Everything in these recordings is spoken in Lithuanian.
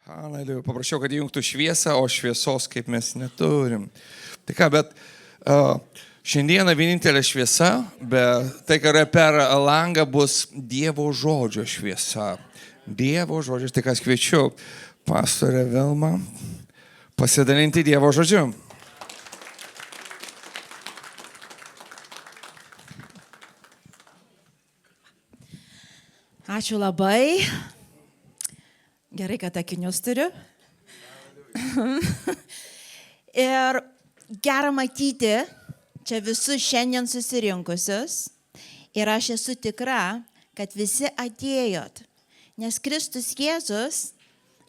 Aleliuja. Paprašiau, kad įjungtų šviesą, o šviesos kaip mes neturim. Tai ką, bet šiandieną vienintelė šviesa, bet tai, ką yra per langą, bus Dievo žodžio šviesa. Dievo žodžios, tai kas kviečiu pastorę Vilmą pasidalinti Dievo žodžiu. Ačiū labai. Gerai, kad akinius turiu. Ir gera matyti čia visus šiandien susirinkusius. Ir aš esu tikra, kad visi atėjot. Nes Kristus Jėzus,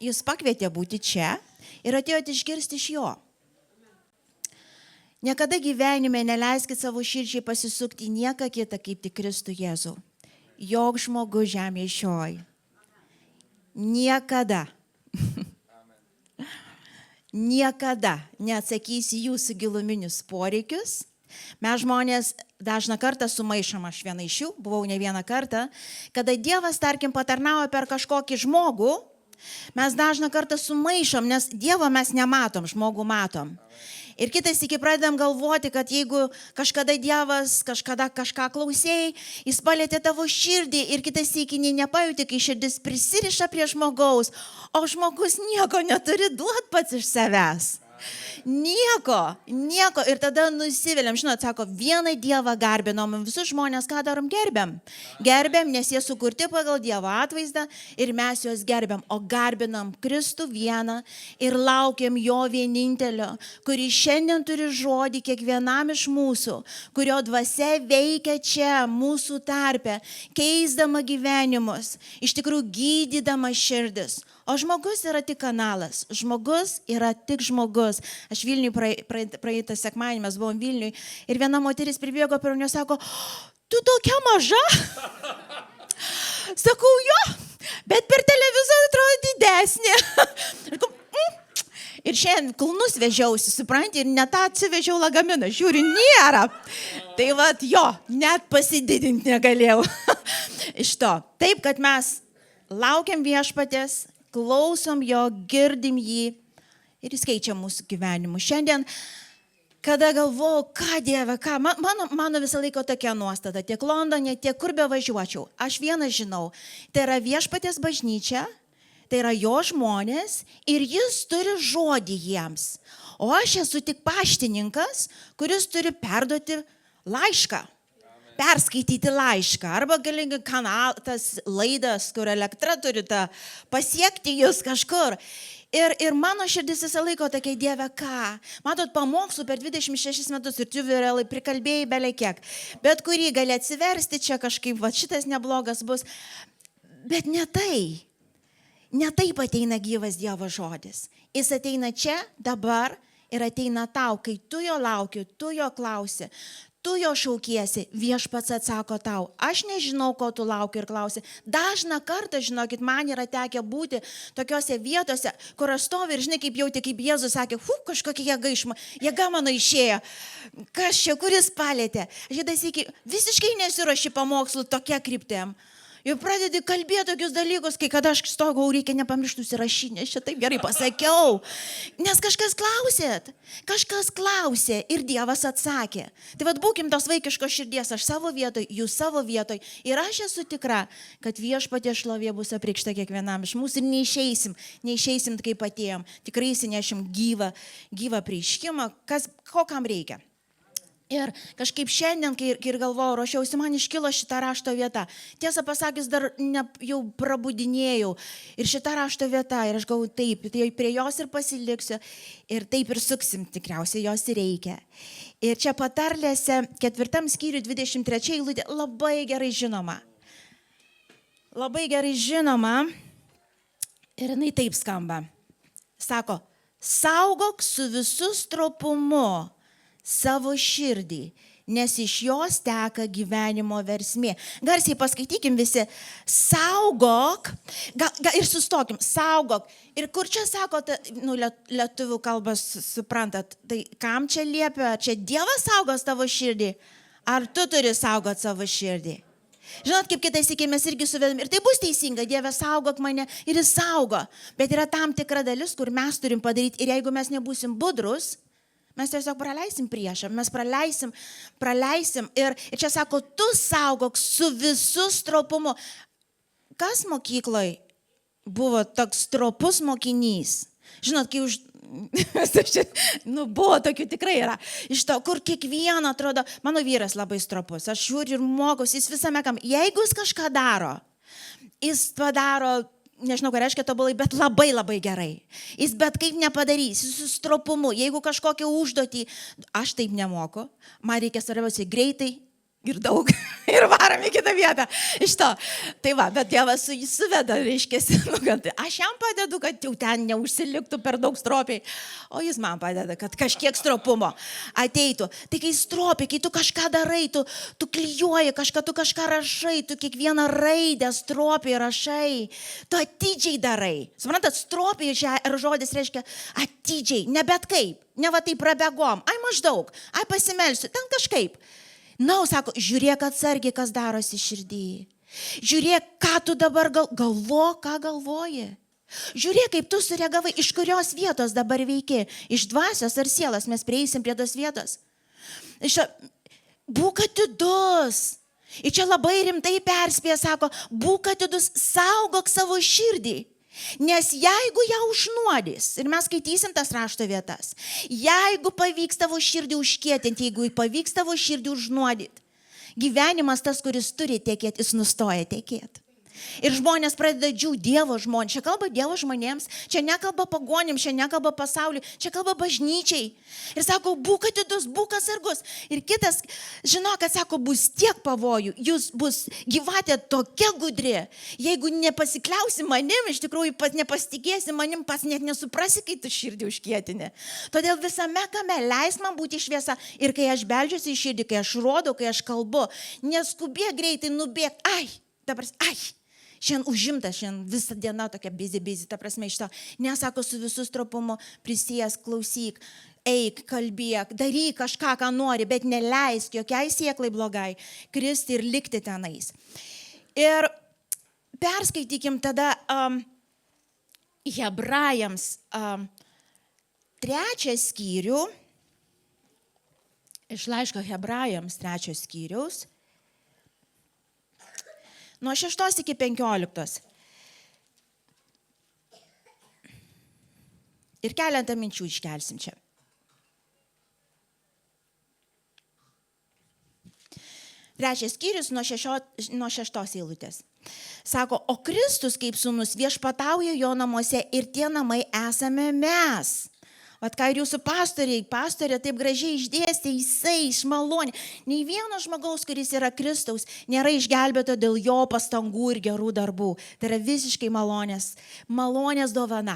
jūs pakvietė būti čia ir atėjot išgirsti iš jo. Niekada gyvenime neleiskit savo širdžiai pasisukti nieką kitą kaip tik Kristų Jėzų. Jok žmogus žemėje šioj. Niekada. Niekada neatsakysi jūsų giluminius poreikius. Mes žmonės dažną kartą sumaišom, aš viena iš jų, buvau ne vieną kartą, kada Dievas, tarkim, patarnauja per kažkokį žmogų, mes dažną kartą sumaišom, nes Dievo mes nematom, žmogų matom. Ir kitais iki pradedam galvoti, kad jeigu kažkada Dievas, kažkada kažką klausėjai, jis palėtė tavo širdį ir kitais iki nepajūti, kai širdis prisiriša prie žmogaus, o žmogus nieko neturi duoti pats iš savęs. Nieko. Ir tada nusiviliam, žinot, sako, vieną Dievą garbinom, visus žmonės ką darom, gerbiam. Gerbiam, nes jie sukurti pagal Dievo atvaizdą ir mes juos gerbiam, o garbinam Kristų vieną ir laukiam jo vienintelio, kuris šiandien turi žodį kiekvienam iš mūsų, kurio dvasia veikia čia, mūsų tarpe, keisdama gyvenimus, iš tikrųjų gydydama širdis. O žmogus yra tik kanalas, žmogus yra tik žmogus. Aš Vilniui praeitą sekmadienį, mes buvom Vilniui ir viena moteris pribėgo per mane ir sako, tu tokia maža? Sakau, jo, bet per televizorių atrodo didesnė. Ir šiandien kulnus vežiausi, supranti, ir net atsivežiau lagaminą, žiūriu, nėra. Tai vat jo, net pasididinti negalėjau iš to. Taip, kad mes laukiam viešpatės, klausom jo, girdim jį ir jis keičia mūsų gyvenimus. Šiandien, kada galvoju, ką Dieve, ką, mano visą laiką tokia nuostata, tiek Londone, tiek kur bevažiuočiau. Aš vieną žinau, tai yra viešpatės bažnyčia, tai yra jo žmonės ir jis turi žodį jiems. O aš esu tik paštininkas, kuris turi perduoti laišką. Perskaityti laišką, arba gali tas laidas, kur elektra turi pasiekti jūs kažkur. Ir mano širdis visą laiko tokia, Dieve, ką? Matot, pamokslų per 26 metus ir tu vėlai prikalbėjai belė kiek. Bet kurį gali atsiversti čia kažkaip, va šitas neblogas bus. Bet ne tai. Ne taip ateina gyvas Dievo žodis. Jis ateina čia, dabar ir ateina tau, kai tu jo lauki, tu jo klausi. Tu jo šaukiesi, viešpats atsako tau. Aš nežinau, ko tu lauki ir klausi. Dažną kartą, žinokit, man yra tekę būti tokiose vietose, kur aš stoviu ir žinai, kaip jauti, kaip Jėzus sakė, kažkokia jėga mano išėjo. Kas čia, kuris palėtė? Žiedais iki visiškai nesiruoši pamokslų tokia kryptim. Ir pradedi kalbėti tokius dalykus, kai kada aš stogau, reikia nepamiršti užsirašyti, nes čia taip gerai pasakiau. Nes kažkas klausė ir Dievas atsakė. Tai vad būkim tos vaikiškos širdies, aš savo vietoj, jūs savo vietoj. Ir aš esu tikra, kad viešpatie šlovė bus apreikšta kiekvienam iš mūsų ir neišeisim kaip atėjom. Tikrai įsinešim gyvą prieiškimą, ko kam reikia. Ir kažkaip šiandien, kai ir galvojau, ruošiausi, man iškilo šita rašto vieta. Tiesą pasakius, dar jau prabudinėjau. Ir šita rašto vieta, ir aš galvoju, taip, tai prie jos ir pasiliksiu. Ir taip ir suksim, tikriausiai jos ir reikia. Ir čia patarlėse 4 skyriui 23 eilutė labai gerai žinoma. Labai gerai žinoma. Ir jinai taip skamba. Sako, saugok su visu stropumu savo širdį, nes iš jos teka gyvenimo versmė. Garsiai paskaitykim visi, saugok, ir sustokim, saugok. Ir kur čia sako, lietuvių kalbas suprantat, tai kam čia liepia, čia Dievas saugos tavo širdį, ar tu turi saugot savo širdį? Žinot, kaip kitais iki mes irgi suvedam. Ir tai bus teisinga, Dieve, saugok mane ir jis saugo. Bet yra tam tikra dalis, kur mes turim padaryti. Ir jeigu mes nebūsim budrus, mes tiesiog praleisim priešą. Mes praleisim. Ir čia sako, tu saugok su visu stropumu. Kas mokykloje buvo toks stropus mokinys? Žinot, kai buvo tokių tikrai yra. Iš to, kur kiekvieną atrodo, mano vyras labai stropus, aš žiūriu ir mokosi, jis visame kam. Jeigu jis kažką daro, jis padaro, nežinau, ką reiškia tobulai, bet labai labai gerai. Jis bet kaip nepadarys, jis su stropumu. Jeigu kažkokią užduotį, aš taip nemoku, man reikia svarbiausiai greitai ir daug ir varam į kitą vietą. Iš to. Tai va, bet Dievas suveda, reiškia, kad aš jam padedu, kad jau ten neužsiliktų per daug stropiai, o jis man padeda, kad kažkiek stropumo ateitų. Tai kai stropiai, kai tu kažką darai, tu klijuoji kažką, tu kažką rašai, tu kiekvieną raidę stropiai rašai, tu atidžiai darai. Suprantat, stropiai žodis reiškia atidžiai, ne bet kaip, ne va taip prabėgom, ai maždaug, ai pasimelsiu, ten kažkaip. Sako, žiūrėk atsargiai, kas darosi širdį. Žiūrėk, ką tu dabar galvo, ką galvoji. Žiūrėk, kaip tu sureagavai, iš kurios vietos dabar veiki. Iš dvasios ar sielos, mes prieisim prie tos vietos. Būk atidus. Ir čia labai rimtai perspėja, sako, būk atidus, saugok savo širdį. Nes jeigu ją užnuodys, ir mes skaitysim tas rašto vietas, jeigu pavyks tavo širdį užkietinti, jeigu pavyks tavo širdį užnuodyti, gyvenimas tas, kuris turi tekėti, jis nustoja tekėti. Ir žmonės pradeda Dievo žmonės. Čia kalba Dievo žmonėms, čia nekalba pagonims, čia nekalba pasauliu, čia kalba bažnyčiai. Ir sako, būk atidus, būk atsargus. Ir kitas, žinok, kad sako, bus tiek pavojų, jūs bus gyvatė tokia gudri. Jeigu nepasikliausi manim, iš tikrųjų nepasitikėsi manim, pats net nesuprasi, kai tu širdį užkietini. Todėl visame kame leis man būti šviesa. Ir kai aš beldžiuosi į širdį, kai aš rodau, kai aš kalbu, neskubėk greitai, nubėk. Šiandien užimta, šiandien visą dieną tokia bizi, ta prasme iš to. Nesako su visų stropumu, prisijęs, klausyk, eik, kalbėk, daryk kažką, ką nori, bet neleisk jokiai sėklai blogai kristi ir likti tenais. Ir perskaitykim tada Hebrajams 3 skyrių, iš laiško Hebrajams 3 skyriaus, nuo 6 iki 15. Ir keletą minčių iškelsim čia. Trečias skyrius nuo 6 eilutės. Sako, o Kristus kaip sūnus viešpatauja jo namuose ir tie namai esame mes. Vat ką ir jūsų pastorė taip gražiai išdėstė, jisai iš malonė. Nei vieno žmogaus, kuris yra Kristaus, nėra išgelbėto dėl jo pastangų ir gerų darbų. Tai yra visiškai malonės dovana.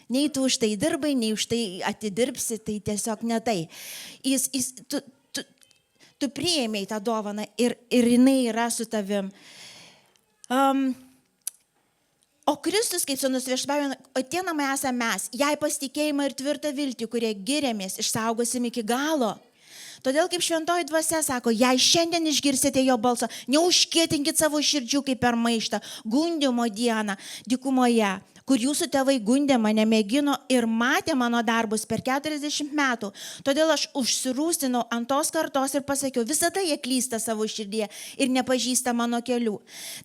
Nei tu už tai dirbai, nei už tai atidirbsi, tai tiesiog ne tai. Tu priėmei tą dovaną ir jinai yra su tavim. O Kristus, kaip sūnus viešpatauja, o tie namai esame mes, jei pasitikėjimą ir tvirtą viltį, kurie giriamės, išsaugosim iki galo. Todėl kaip šventoji dvasia sako, jei šiandien išgirsite jo balsą, neužkietinkit savo širdžių kaip per maištą, gundymo dieną, dykumoje, kur jūsų tėvai gundė mane, mėgino ir matė mano darbus per 40 metų. Todėl aš užsirūstinau ant tos kartos ir pasakiau, visada jie klysta savo širdyje ir nepažįsta mano kelių.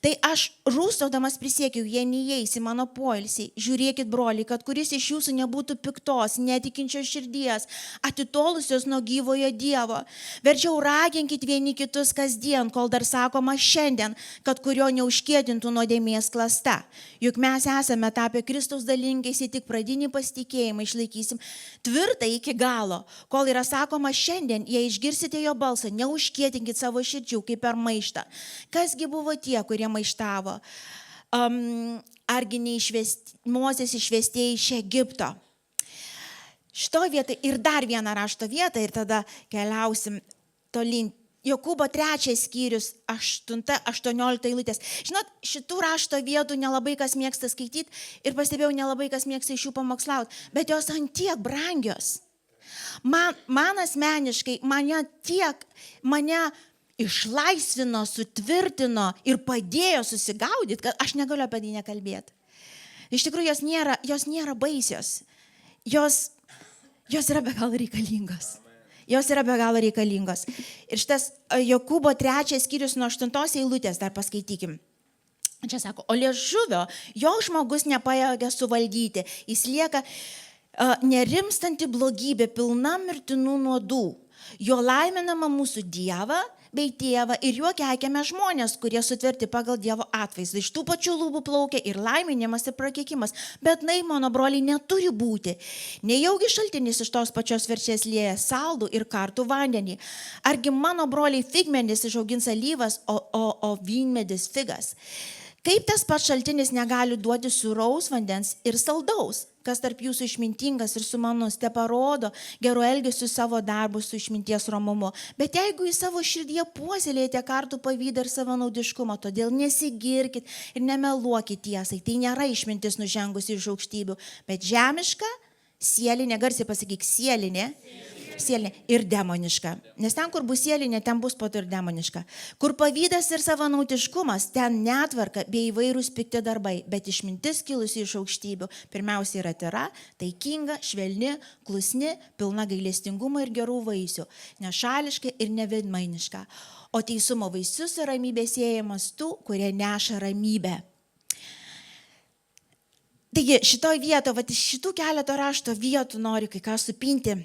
Tai aš rūstaudamas prisiekiau, jie neįeis į mano poilsį. Žiūrėkit, broliai, kad kuris iš jūsų nebūtų piktos, netikinčios širdies, atitolusios nuo gyvojo Dievo. Verčiau raginkit vieni kitus kasdien, kol dar sakoma šiandien, kad kurio neužkėtintų nuodėmės klasta. Juk mes esame tapę Kristaus dalingiais, tik pradinį pasitikėjimą išlaikysim tvirtai iki galo. Kol yra sakoma šiandien, jei išgirsite jo balsą, neužkietinkit savo širdžių kaip per maištą. Kasgi buvo tie, kurie maištavo? Argi Mozės išvestieji iš Egipto? Šito vietą ir dar vieną rašto vietą ir tada keliausim tolyn. Jokūbo 3 skyrius, 8-18 eilutės. Žinot, šitų rašto vietų nelabai kas mėgsta skaityti ir pastebėjau, nelabai kas mėgsta iš jų pamokslauti, bet jos ant tiek brangios. Man asmeniškai, mane išlaisvino, sutvirtino ir padėjo susigaudyti, kad aš negaliu apie tai nekalbėti. Iš tikrųjų, jos nėra baisios. Jos yra be galo reikalingos. Jos yra be galo reikalingos. Ir šitas Jokūbo 3 skyrius nuo 8 eilutės dar paskaitykim. Čia sako, o liežuvio jo žmogus nepajėgia suvaldyti. Jis lieka nerimstanti blogybė, pilna mirtinų nuodų. Jo laiminama mūsų Dievą bei Tėvą ir juo keikiame žmonės, kurie sutverti pagal Dievo atvaizdą. Iš tų pačių lūbų plaukia ir laiminimas ir prakeikimas. Bet mano broliai, neturi būti. Nejaugi šaltinis iš tos pačios veršės lieja saldų ir kartų vandenį. Argi mano broliai figmedis išaugins alyvas, o vynmedis figas. Kaip tas pats šaltinis negali duoti sūraus vandens ir saldaus? Kas tarp jūsų išmintingas ir sumanus, te parodo geru elgesiu savo darbus su išminties romumu. Bet jeigu į savo širdyje puoselėjate kartų pavydą ir savanaudiškumą, todėl nesigirkit ir nemeluokit tiesai. Tai nėra išmintis nužengusi iš aukštybių, bet žemiška, sielinė, garsiai pasakyk, sielinė ir demoniška. Nes ten, kur bus sielinė, ten bus po to ir demoniška. Kur pavydas ir savanautiškumas, ten netvarka bei įvairūs pikti darbai, bet išmintis kilusi iš aukštybių. Pirmiausia yra tyra, taikinga, švelni, klusni, pilna gailestingumo ir gerų vaisių, nešališka ir neveidmainiška. O teisumo vaisius ir ramybės siejamas tų, kurie neša ramybę. Taigi, šitoj vietoje, šitų keleto rašto vietų noriu kai ką supinti,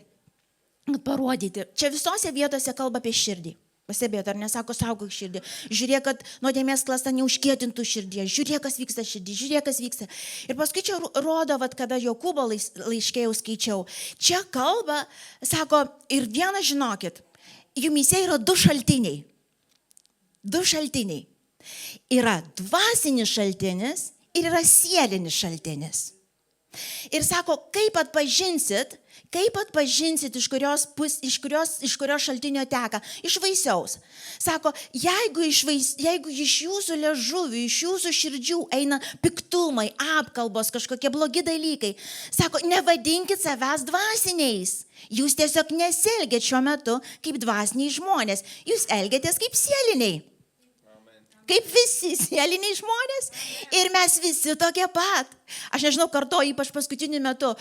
parodyti. Čia visose vietose kalba apie širdį. Pasibėt, ar nesako, saugok širdį. Žiūrėk, kad nuodėmės klasta neužkietintų širdį. Žiūrėk, kas vyksta širdį. Žiūrėk, kas vyksta. Ir paskui čia rodo, kada Jokūbo laiške jau skaičiau. Čia kalba, sako, ir vieną žinokit, jumyse yra 2 šaltiniai. 2 šaltiniai. Yra dvasinis šaltinis ir yra sielinis šaltinis. Ir sako, kaip atpažinsit, iš kurio šaltinio teka? Iš vaisiaus. Sako, jeigu iš jūsų liežuvių, iš jūsų širdžių eina piktumai, apkalbos, kažkokie blogi dalykai, sako, nevadinkit savęs dvasiniais. Jūs tiesiog nesielgiat šiuo metu kaip dvasiniai žmonės. Jūs elgiatės kaip sieliniai. Kaip visi sieliniai žmonės ir mes visi tokie pat. Aš nežinau, kartoju, ypač paskutiniu metu,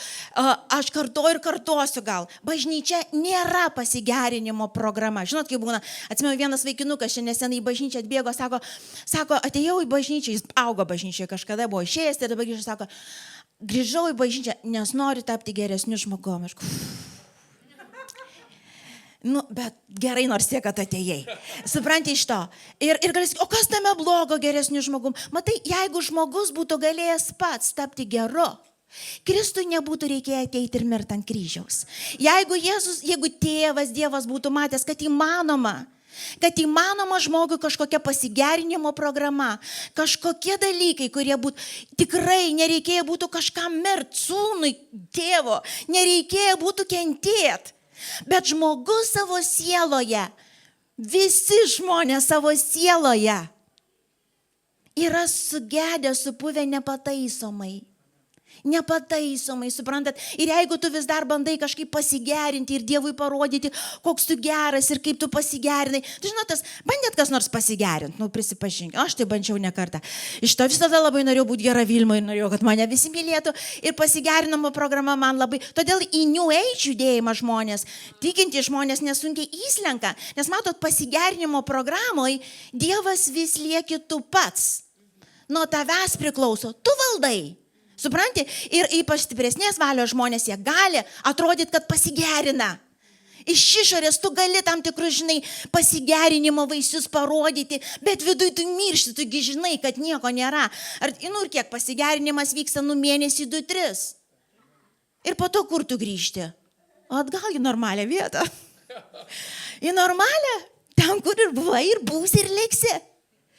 aš kartoju ir kartosiu gal. Bažnyčia nėra pasigerinimo programa. Žinot, kaip būna, atsimenu, vienas vaikinukas šiandien nesenai į bažnyčią atbėgo, sako, atėjau į bažnyčią, jis augo bažnyčioje, kažkada buvo išėjęs, tai dabar grįžo, sako, grįžau į bažnyčią, nes noriu tapti geresniu žmogumi. Bet gerai nors tiek, kad atėjai. Supranti iš to. Ir galės, o kas tame blogo geresniu žmogum? Matai, jeigu žmogus būtų galėjęs pats tapti geru, Kristui nebūtų reikėję ateiti ir mirti ant kryžiaus. Jeigu tėvas, Dievas būtų matęs, kad įmanoma žmogui kažkokia pasigerinimo programa, kažkokie dalykai, kurie būtų tikrai nereikėjo būtų kažkam mirti, sūnui, tėvo, nereikėjo būtų kentėti. Bet žmogus savo sieloje, visi žmonės savo sieloje yra sugedę, supuvę nepataisomai. Nepataisomai, suprantat? Ir jeigu tu vis dar bandai kažkaip pasigerinti ir Dievui parodyti, koks tu geras ir kaip tu pasigerinai. Tu žinotas, bandėt kas nors pasigerinti, prisipažink. Aš tai bandžiau ne kartą. Iš to visada labai norėjau būti gera Vilma ir norėjau, kad mane visi mylėtų. Ir pasigerinamo programa man labai. Todėl į New Age judėjimą žmonės, tikinti žmonės nesunkiai įslenka. Nes matot, pasigerinimo programoje Dievas vis lieki tu pats. Nuo tavęs priklauso, tu valdai. Supranti? Ir ypač stipresnės valios žmonės, jie gali atrodyti, kad pasigerina. Iš išorės tu gali tam tikrus, pasigerinimo vaisius parodyti, bet viduj tu miršti, tugi žinai, kad nieko nėra. Ir kiek pasigerinimas vyksta mėnesį 2-3. Ir po to kur tu grįžti? Atgal į normalią vietą. Į normalią, ten kur ir buvai, ir būsi, ir liksi.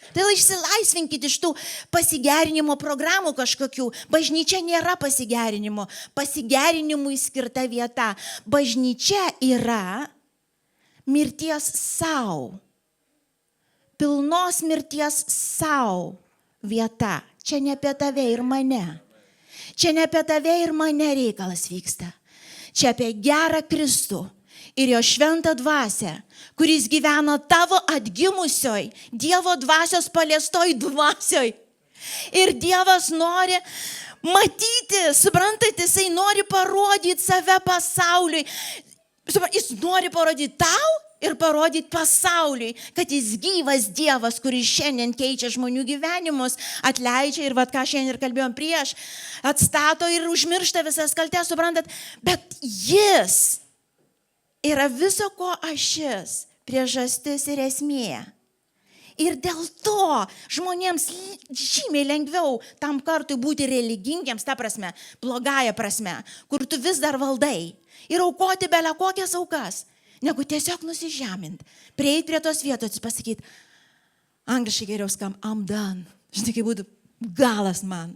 Tai išsilaisvinkit iš tų pasigerinimo programų kažkokių. Bažnyčia nėra pasigerinimo. Pasigerinimui skirta vieta. Bažnyčia yra mirties sau. Pilnos mirties sau vieta. Čia ne apie tave ir mane. Čia ne apie tave ir mane reikalas vyksta. Čia apie gerą Kristų. ir jo šventą dvasią, kuris gyvena tavo atgimusioj, Dievo dvasios paliestoj dvasioj. Ir Dievas nori matyti, suprantate, jisai nori parodyti save pasauliui. Jis nori parodyti tau ir parodyti pasauliui, kad jis gyvas Dievas, kuris šiandien keičia žmonių gyvenimus, atleidžia ir ką šiandien ir kalbėjom prieš, atstato ir užmiršta visas kaltes, suprantat, bet jis yra viso ko ašis, priežastis ir esmė. Ir dėl to žmonėms žymiai lengviau tam kartui būti religingiams, ta prasme, blogąja prasme, kur tu vis dar valdai ir aukoti belę kokias aukas, negu tiesiog nusižemint, prieiti prie tos vietos ir pasakyti, angliškai geriau skam, I'm done. Žinai, kaip būtų, galas man,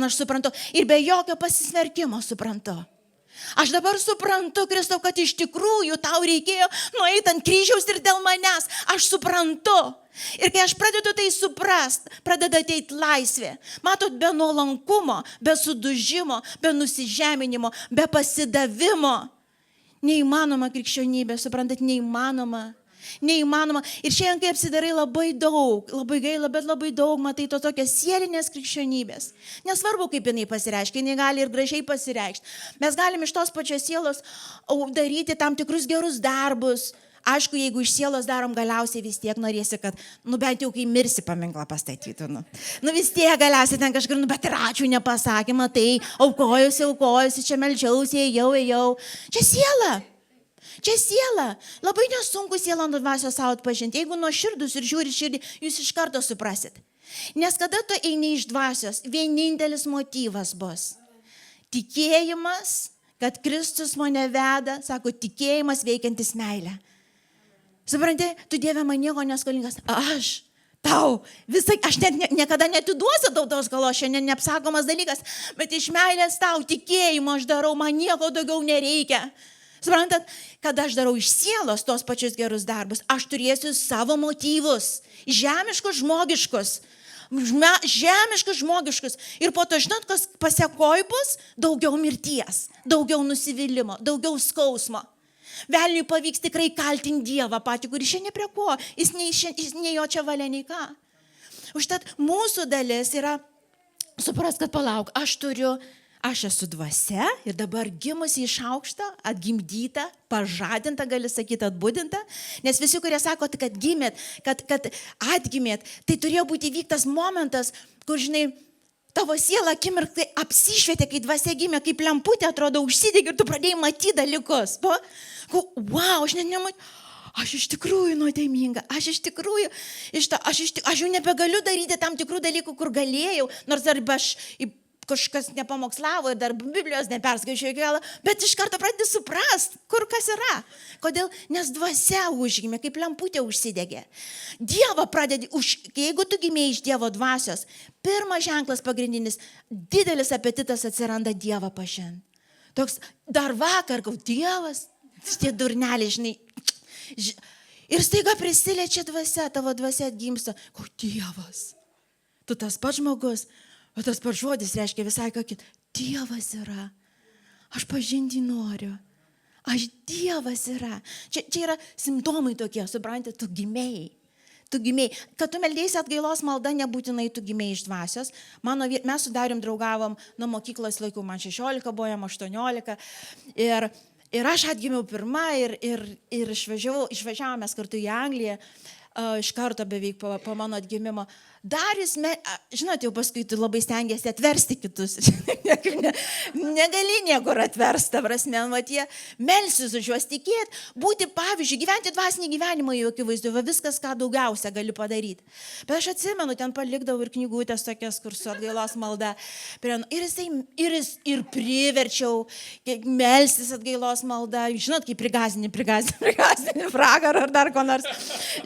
aš suprantu ir be jokio pasismerkimo suprantu. Aš dabar suprantu, Kristau, kad iš tikrųjų tau reikėjo nueiti ant kryžiaus ir dėl manęs. Aš suprantu. Ir kai aš pradedu tai suprast, pradeda ateiti laisvė. Matot, be nuolankumo, be sudužimo, be nusižeminimo, be pasidavimo. Neįmanoma krikščionybė, suprantat, neįmanoma. Ir šiandien, kai apsidarai labai daug, labai gaila, bet labai daug, matai to tokios sielinės krikščionybės. Nesvarbu, kaip jinai pasireiškia, jinai gali ir gražiai pasireikšti. Mes galim iš tos pačios sielos daryti tam tikrus gerus darbus. Aišku, jeigu iš sielos darom, galiausiai vis tiek norėsi, kad, bent jau kai mirsi paminklą pastatytų. Vis tiek galiausiai ten kažkur, bet ir ačiū nepasakė, matai, aukojusi, čia meldžiausi, ėjau. Čia siela. Labai nesunku sielą nuo dvasios savo atpažinti. Jeigu nuoširdus ir žiūri širdį, jūs iš karto suprasit. Nes kada tu eini iš dvasios, vienintelis motyvas bus tikėjimas, kad Kristus mane veda, sako, tikėjimas veikiantis meilę. Supranti, tu Dieve man nieko neskolingas. Aš niekada netiduosiu tau tos skolos, šiandien neapsakomas dalykas, bet iš meilės tau tikėjimo aš darau, man nieko daugiau nereikia. Suprantat, kad aš darau iš sielos tos pačius gerus darbus, aš turėsiu savo motyvus, žemiškus, žmogiškus. Ir po to, žinot, kas pasekoj bus, daugiau mirties, daugiau nusivylimo, daugiau skausmo. Velniui pavyks tikrai kaltinti Dievą patį, kuris šiandien prie ko, jis nei jo čia valia, nei ką. Užtat mūsų dalis yra supras, kad palauk, aš esu dvasia ir dabar gimusi iš aukšto, atgimdyta, pažadinta, gali sakyti, atbudinta. Nes visi, kurie sako, kad gimėt, kad atgimėt, tai turėjo būti įvyktas momentas, kur, žinai, tavo siela akimirkai apsišvietė, kai dvasia gimė, kaip lemputė atrodo užsidegė ir tu pradėjai matyti dalykus. Wow, aš iš tikrųjų nuodėminga, aš jau nebegaliu daryti tam tikrų dalykų, kur galėjau, nors arba aš kažkas nepamokslavo ir dar Biblijos neperskaičiau iki galo, bet iš karto pradedi suprast, kur kas yra. Kodėl? Nes dvasia užgimė, kaip lemputė užsidegė. Dievą pradedi, jeigu tu gimėjai iš Dievo dvasios, pirmas ženklas pagrindinis, didelis apetitas atsiranda Dievą pažinti. Toks, dar vakar, Dievas, tie durneliai, žinai, ir staiga prisiliečia dvasia, tavo dvasia atgimsta, Dievas, tu tas pats žmogus. O tas pats žodis reiškia visai ką kitą. Dievas yra. Aš pažinti noriu. Dievas yra. Čia yra simptomai tokie, suprantate, tu gimėjai. Kad tu meldėsi atgailos malda, nebūtinai tu gimėjai iš dvasios. Mes su Darium draugavom nuo mokyklos laikų, man 16 buvo, jam 18. Ir aš atgimiau pirmą ir išvažiavome kartu į Angliją. Iš karto beveik po mano atgimimo. Darius, žinot, jau paskui tu labai stengiasi atversti kitus. Negali niekur atversti, prasme, jie melsis už juos tikėti, būti pavyzdžiui, gyventi dvasinį gyvenimą jau akivaizdu, viskas, ką daugiausia gali padaryti. Bet aš atsimenu, ten palikdavau ir knygutės tokias, kur su atgailos malda. Ir priverčiau melsis atgailos malda, žinot, kaip prigąsdini pragarą ar dar ko nors.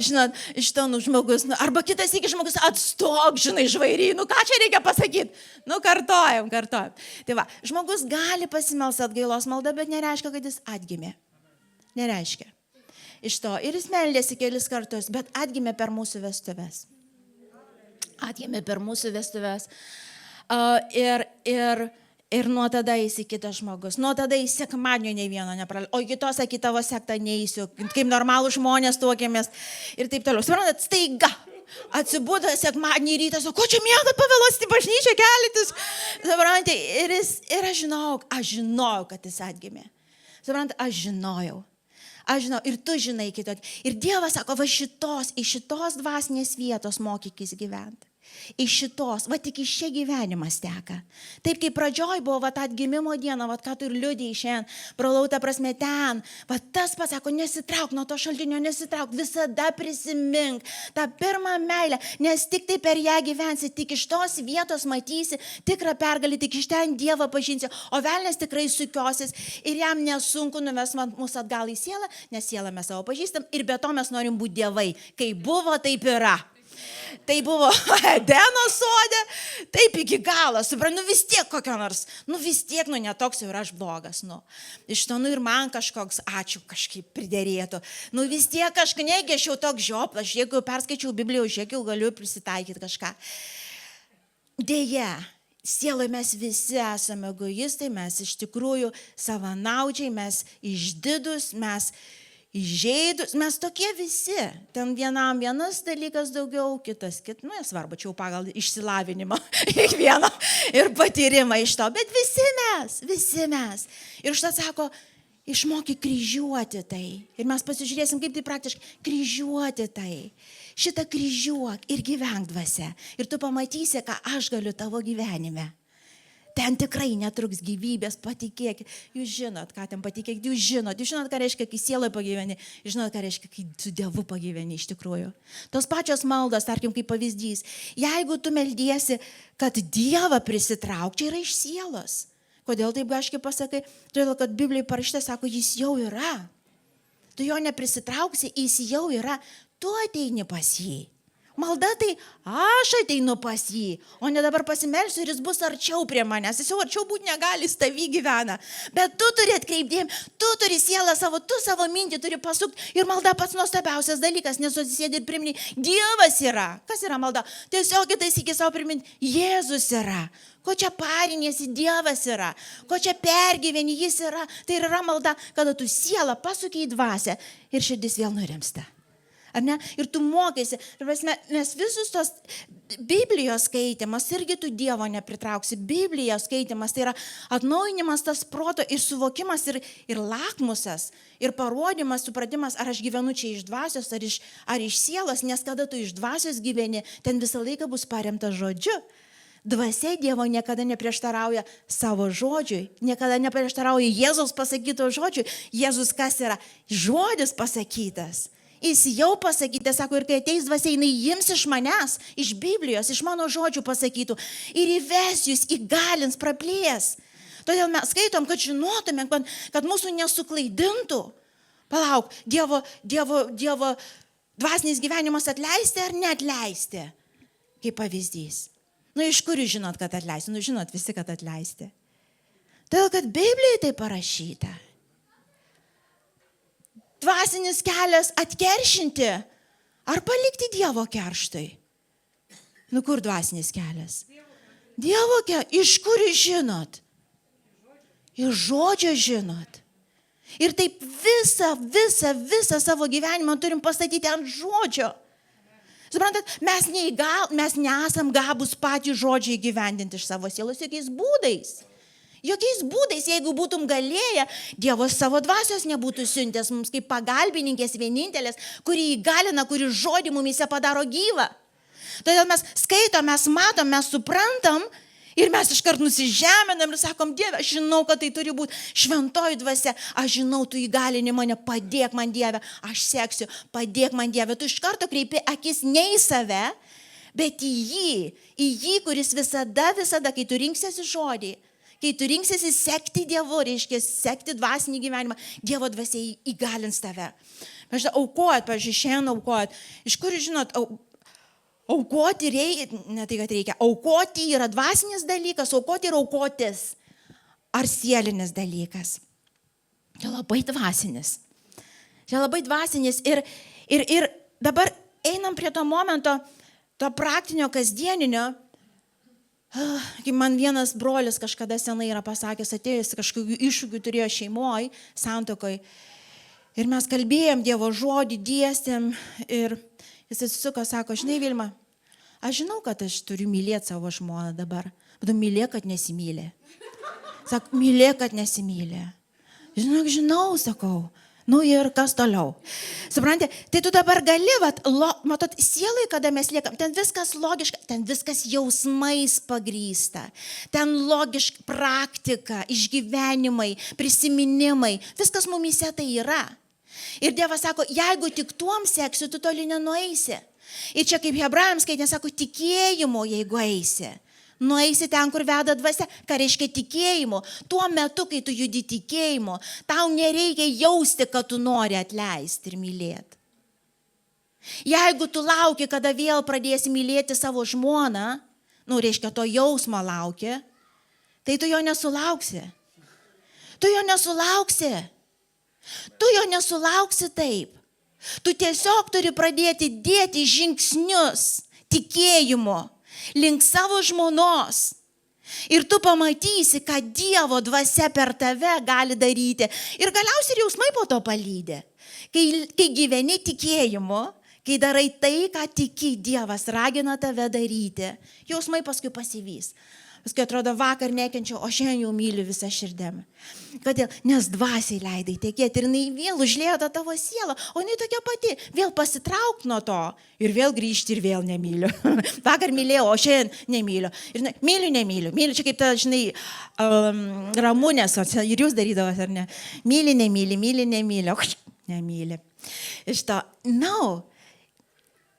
Žinot, iš to žmogus, arba kitas iki žmogus atstok, žinai, žvairy, ką čia reikia pasakyti? Kartojam. Tai va, žmogus gali pasimelsti atgailos maldą, bet nereiškia, kad jis atgimė. Nereiškia. Iš to. Ir jis meldėsi kelis kartus, bet atgimė per mūsų vestuves. Ir nuo tada eisi kitas žmogus. Nuo tada į sekmadienio nei vieno nepraleisiu. O kitos, į tavo sektą neįsiu. Kaip normalų žmonės tuokėmės. Ir taip toliau. Suprantat, staiga. Atsibudo sekmadienį rytą, sako, ko čia miegat pavėluosi į bažnyčią kelitis. Suprantate, ir aš žinojau, kad jis atgimė. Suprantate, aš žinojau. Ir tu žinai kitokį. Ir Dievas sako, iš šitos dvasinės vietos mokykis gyventi. Iš šitos, tik iš čia gyvenimas teka. Taip kaip pradžioj buvo, tą atgimimo dieną, ką tu ir liudijai šiandien, pralautą prasme ten, tas pasako, nesitrauk nuo to šaltinio, nesitrauk, visada prisimink tą pirmą meilę, nes tik tai per ją gyvensi, tik iš tos vietos matysi tikrą pergalį, tik iš ten Dievą pažinsi, o velnias tikrai sukiosis ir jam nesunku nuves mus atgal į sielą, nes sielą mes savo pažįstam ir be to mes norim būti dievai, kai buvo, taip yra. Tai buvo Edeno sode, taip iki galo, suprantu, vis tiek kokio nors, vis tiek, netoks jau ir aš blogas, Iš to, ir man kažkoks, ačiū, kažkaip priderėtų, vis tiek kažką, negi aš jau toks žioplas, jeigu perskaičiau Bibliją, žiūrėk, jau galiu prisitaikyti kažką. Deja, sieloje mes visi esame egoistai, mes iš tikrųjų savanaudžiai, mes išdidus, mes įžeidus, mes tokie visi. Ten vienam vienas dalykas daugiau, kitas, nesvarbu, čia jau pagal išsilavinimą kiekvieno ir patyrimą iš to, bet visi mes. Ir štai sako, išmoki kryžiuoti tai. Ir mes pasižiūrėsim, kaip tai praktiškai kryžiuoti tai. Šitą kryžiuok ir gyvenk dvasia. Ir tu pamatysi, ką aš galiu tavo gyvenime. Ten tikrai netruks gyvybės, patikėkit. Jūs žinot, ką ten patikėkit, jūs žinot, ką reiškia, kai sieloje pagyveni, žinot, ką reiškia, kai su Dievu pagyveni iš tikrųjų. Tos pačios maldos, tarkim, kaip pavyzdys. Jeigu tu meldiesi, kad Dievą prisitrauk, čia yra iš sielos. Kodėl taip aiškiai pasakai? Todėl, kad Biblijoje parašyta, sako, jis jau yra. Tu jo neprisitrauksi, jis jau yra. Tu ateini pas jį. Malda tai aš ateinu pas jį, o ne dabar pasimelsiu ir jis bus arčiau prie manęs. Jis jau arčiau būti negali, jis tavy gyvena. Bet tu turi atkreipdėm, tu turi sielą savo, tu savo mintį turi pasukti. Ir malda pats nuostabiausias dalykas, nes atsisėdi ir primini, Dievas yra. Kas yra malda? Tiesiog kitais iki savo priminti, Jėzus yra. Ko čia parinėsi, Dievas yra. Ko čia pergyveni, jis yra. Tai yra malda, kada tu sielą pasuki į dvasią ir širdis vėl nurimsta. Ar ne? Ir tu mokėsi, nes visus tos Biblijos skaitimas, irgi tu Dievo nepritrauksi. Biblijos skaitimas tai yra atnaujinimas tas proto ir suvokimas ir lakmusas, ir parodimas, supratimas, ar aš gyvenu čia iš dvasios, ar iš sielos, nes kada tu iš dvasios gyveni, ten visą laiką bus paremta žodžiu. Dvasia Dievo niekada neprieštarauja savo žodžiui, niekada neprieštarauja Jėzaus pasakyto žodžiui. Jėzus kas yra? Žodis pasakytas. Jis jau pasakyti, sako, ir kai ateis dvasia, jinai jims iš manęs, iš Biblijos, iš mano žodžių pasakytų ir įves jūs, įgalins, praplės. Todėl mes skaitom, kad žinotume, kad mūsų nesuklaidintų. Palauk, Dievo dvasinis gyvenimas atleisti ar neatleisti? Kaip pavyzdys. Iš kur jūs žinot, kad atleisti? Žinot visi, kad atleisti. Todėl, kad Biblijoje tai parašyta. Dvasinis kelias atkeršinti ar palikti Dievo kerštui? Kur dvasinis kelias? Dievo kelias. Iš kur jūs žinot? Iš žodžio žinot. Ir taip visą savo gyvenimą turim pastatyti ant žodžio. Suprantat, mes nesam gabūs patys žodžiai gyvendinti iš savo sielos jokiais būdais. Jokiais būdais, jeigu būtum galėję, Dievas savo dvasios nebūtų siuntęs mums kaip pagalbininkės vienintelės, kuri įgalina, kuri žodį mumise padaro gyvą. Todėl mes skaitom, mes matom, mes suprantam ir mes iškart nusižeminam ir sakom, Dieve, aš žinau, kad tai turi būti šventoji dvasia, aš žinau, tu įgalini mane, padėk man Dieve, aš seksiu, padėk man Dieve. Tu iš karto kreipi akis ne į save, bet į jį, kuris visada, kai tu rinksiesi žodį, kai tu rinksiesi sekti Dievu, reiškia sekti dvasinį gyvenimą, Dievo dvasia įgalins tave. Pavyzdžiui, aukojat, šiandien aukojat. Iš kur žinot, aukoti reikia, ne tai, kad reikia, aukoti yra dvasinis dalykas, aukoti yra aukotis. Ar sielinis dalykas? Čia labai dvasinis. Ir dabar einam prie to momento, to praktinio, kasdieninio. Kaip man vienas brolis kažkada senai yra pasakęs, atėjęs kažkokių iššūkių turėjo šeimoje, santuokoje. Ir mes kalbėjom Dievo žodį, dėstėm ir jis atsisuko, sako, žinai Vilma, aš žinau, kad aš turiu mylėti savo žmoną dabar, bet mylėk, kad nesimylė. Sako, mylėk, kad nesimylė. Žinau, sakau. Nu ir kas toliau? Suprantate, tai tu dabar gali, matot, sielai, kada mes liekam, ten viskas logiška, ten viskas jausmais pagrįsta, ten logiška praktika, išgyvenimai, prisiminimai, viskas mumise tai yra. Ir Dievas sako, jeigu tik tuom seksiu, tu toli nenueisi. Ir čia kaip Hebrajams skaitė, sako, tikėjimo, jeigu eisi. Nueisi ten, kur veda dvasia, ką reiškia tikėjimo. Tuo metu, kai tu judi tikėjimo, tau nereikia jausti, kad tu nori atleisti ir mylėti. Jeigu tu lauki, kada vėl pradėsi mylėti savo žmoną, reiškia, to jausmo lauki, tai tu jo nesulauksi. Tu jo nesulauksi taip. Tu tiesiog turi pradėti dėti žingsnius tikėjimo link savo žmonos. Ir tu pamatysi, ką Dievo dvasia per tave gali daryti. Ir galiausiai ir jausmai po to palydė. Kai gyveni tikėjimu, kai darai tai, ką tiki, Dievas ragina tave daryti, jausmai paskui pasivys. Paskui atrodo, vakar nekenčiau, o šiandien jau myliu visą širdėm. Kodėl? Nes dvasiai leidai tekėti ir jinai vėl užliejo tą tavo sielą, o jinai tokia pati, vėl pasitrauk nuo to ir vėl grįžti ir vėl nemyliu. Vakar mylėjau, o šiandien nemyliu. Ir myliu. Myliu, čia kaip ta, žinai, Ramunės, ir jūs darydavot, ar ne? Myli, nemyli. Iš to,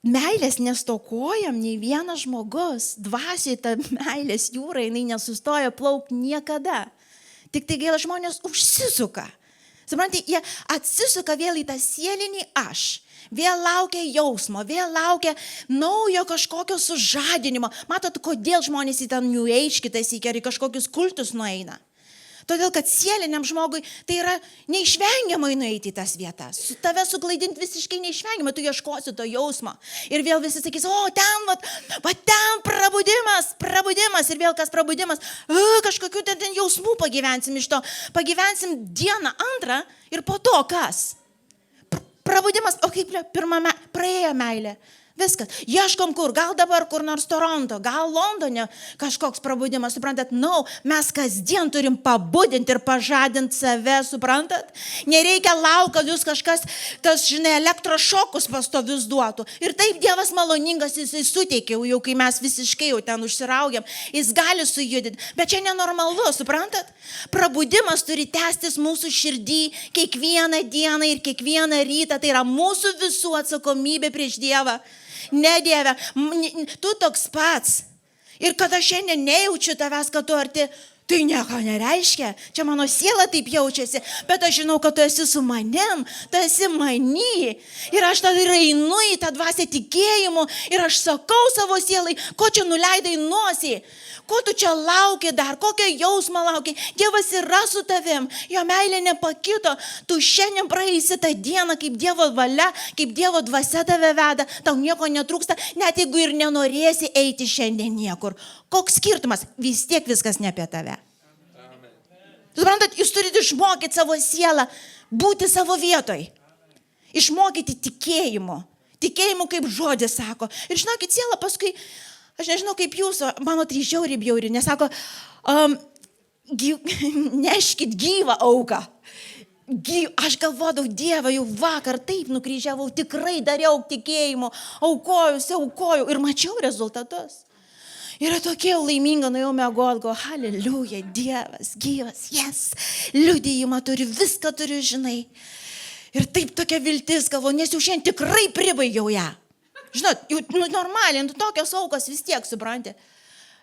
meilės nestokojam, nei vienas žmogus, dvasiai ta meilės jūra, jinai nesustoja plaukti niekada. Tik tai gaila žmonės užsisuka. Suprantate, jie atsisuka vėl į tą sielinį aš. Vėl laukia jausmo, vėl laukia naujo kažkokio sužadinimo. Matot, kodėl žmonės į tą New Age kitas į kažkokius kultus nueina? Todėl, kad sieliniam žmogui tai yra neišvengiamai nueiti į tas vietas. Tave suklaidinti visiškai neišvengiamai, tu ieškosi to jausmo. Ir vėl visi sakys, o ten, ten prabudimas. Ir vėl kas prabudimas, kažkokių ten jausmų pagyvensim iš to. Pagyvensim dieną, antrą ir po to kas? Prabudimas, o kaip pirmame praėjo meilė. Viskas. Ieškom kur, gal dabar kur nors Toronto, gal Londone kažkoks prabudimas, suprantat? Mes kasdien turim pabudinti ir pažadinti save, suprantat? Nereikia laukti, kad jūs kažkas, elektrošokus pastovius duotų. Ir taip Dievas maloningas, jisai suteikia, jau kai mes visiškai jau ten užsiraugiam, jis gali sujudinti. Bet čia nenormalu, suprantat? Prabudimas turi tęstis mūsų širdį kiekvieną dieną ir kiekvieną rytą. Tai yra mūsų visų atsakomybė prieš Dievą. Ne, Dieve, tu toks pats. Ir kad aš šiandien nejaučiu tavęs, kad tu arti, tai nieko nereiškia. Čia mano siela taip jaučiasi, bet aš žinau, kad tu esi su manim, tu esi many. Ir aš tada einu į tą dvasią tikėjimu ir aš sakau savo sielai, ko čia nuleidai nosį. Ko tu čia lauki dar, kokio jausmo lauki? Dievas yra su tavim, jo meilė nepakito. Tu šiandien praeisi tą dieną kaip Dievo valia, kaip Dievo dvasia tave veda, tau nieko netrūksta, net jeigu ir nenorėsi eiti šiandien niekur. Koks skirtumas? Vis tiek viskas ne apie tave. Suprantat, jūs turite išmokyti savo sielą, būti savo vietoj. Išmokyti tikėjimu. Tikėjimu, kaip žodis sako. Ir žinokit, siela paskui... Aš nežinau kaip jūsų, mano tai žiauri bjauri, nes sako, neškit gyvą auką. Aš galvodavau, Dievą, jau vakar taip nukryžiavau, tikrai dariau tikėjimu, aukojau ir mačiau rezultatus. Yra tokia laiminga, nuėjau miegot, halleluja, Dievas, gyvas, liudijimą turiu, viską turiu, žinai. Ir taip tokia viltis, galvoju, nes jau šiandien tikrai pribaigiau ją. Žinot, normaliai, tokios aukos vis tiek, supranti.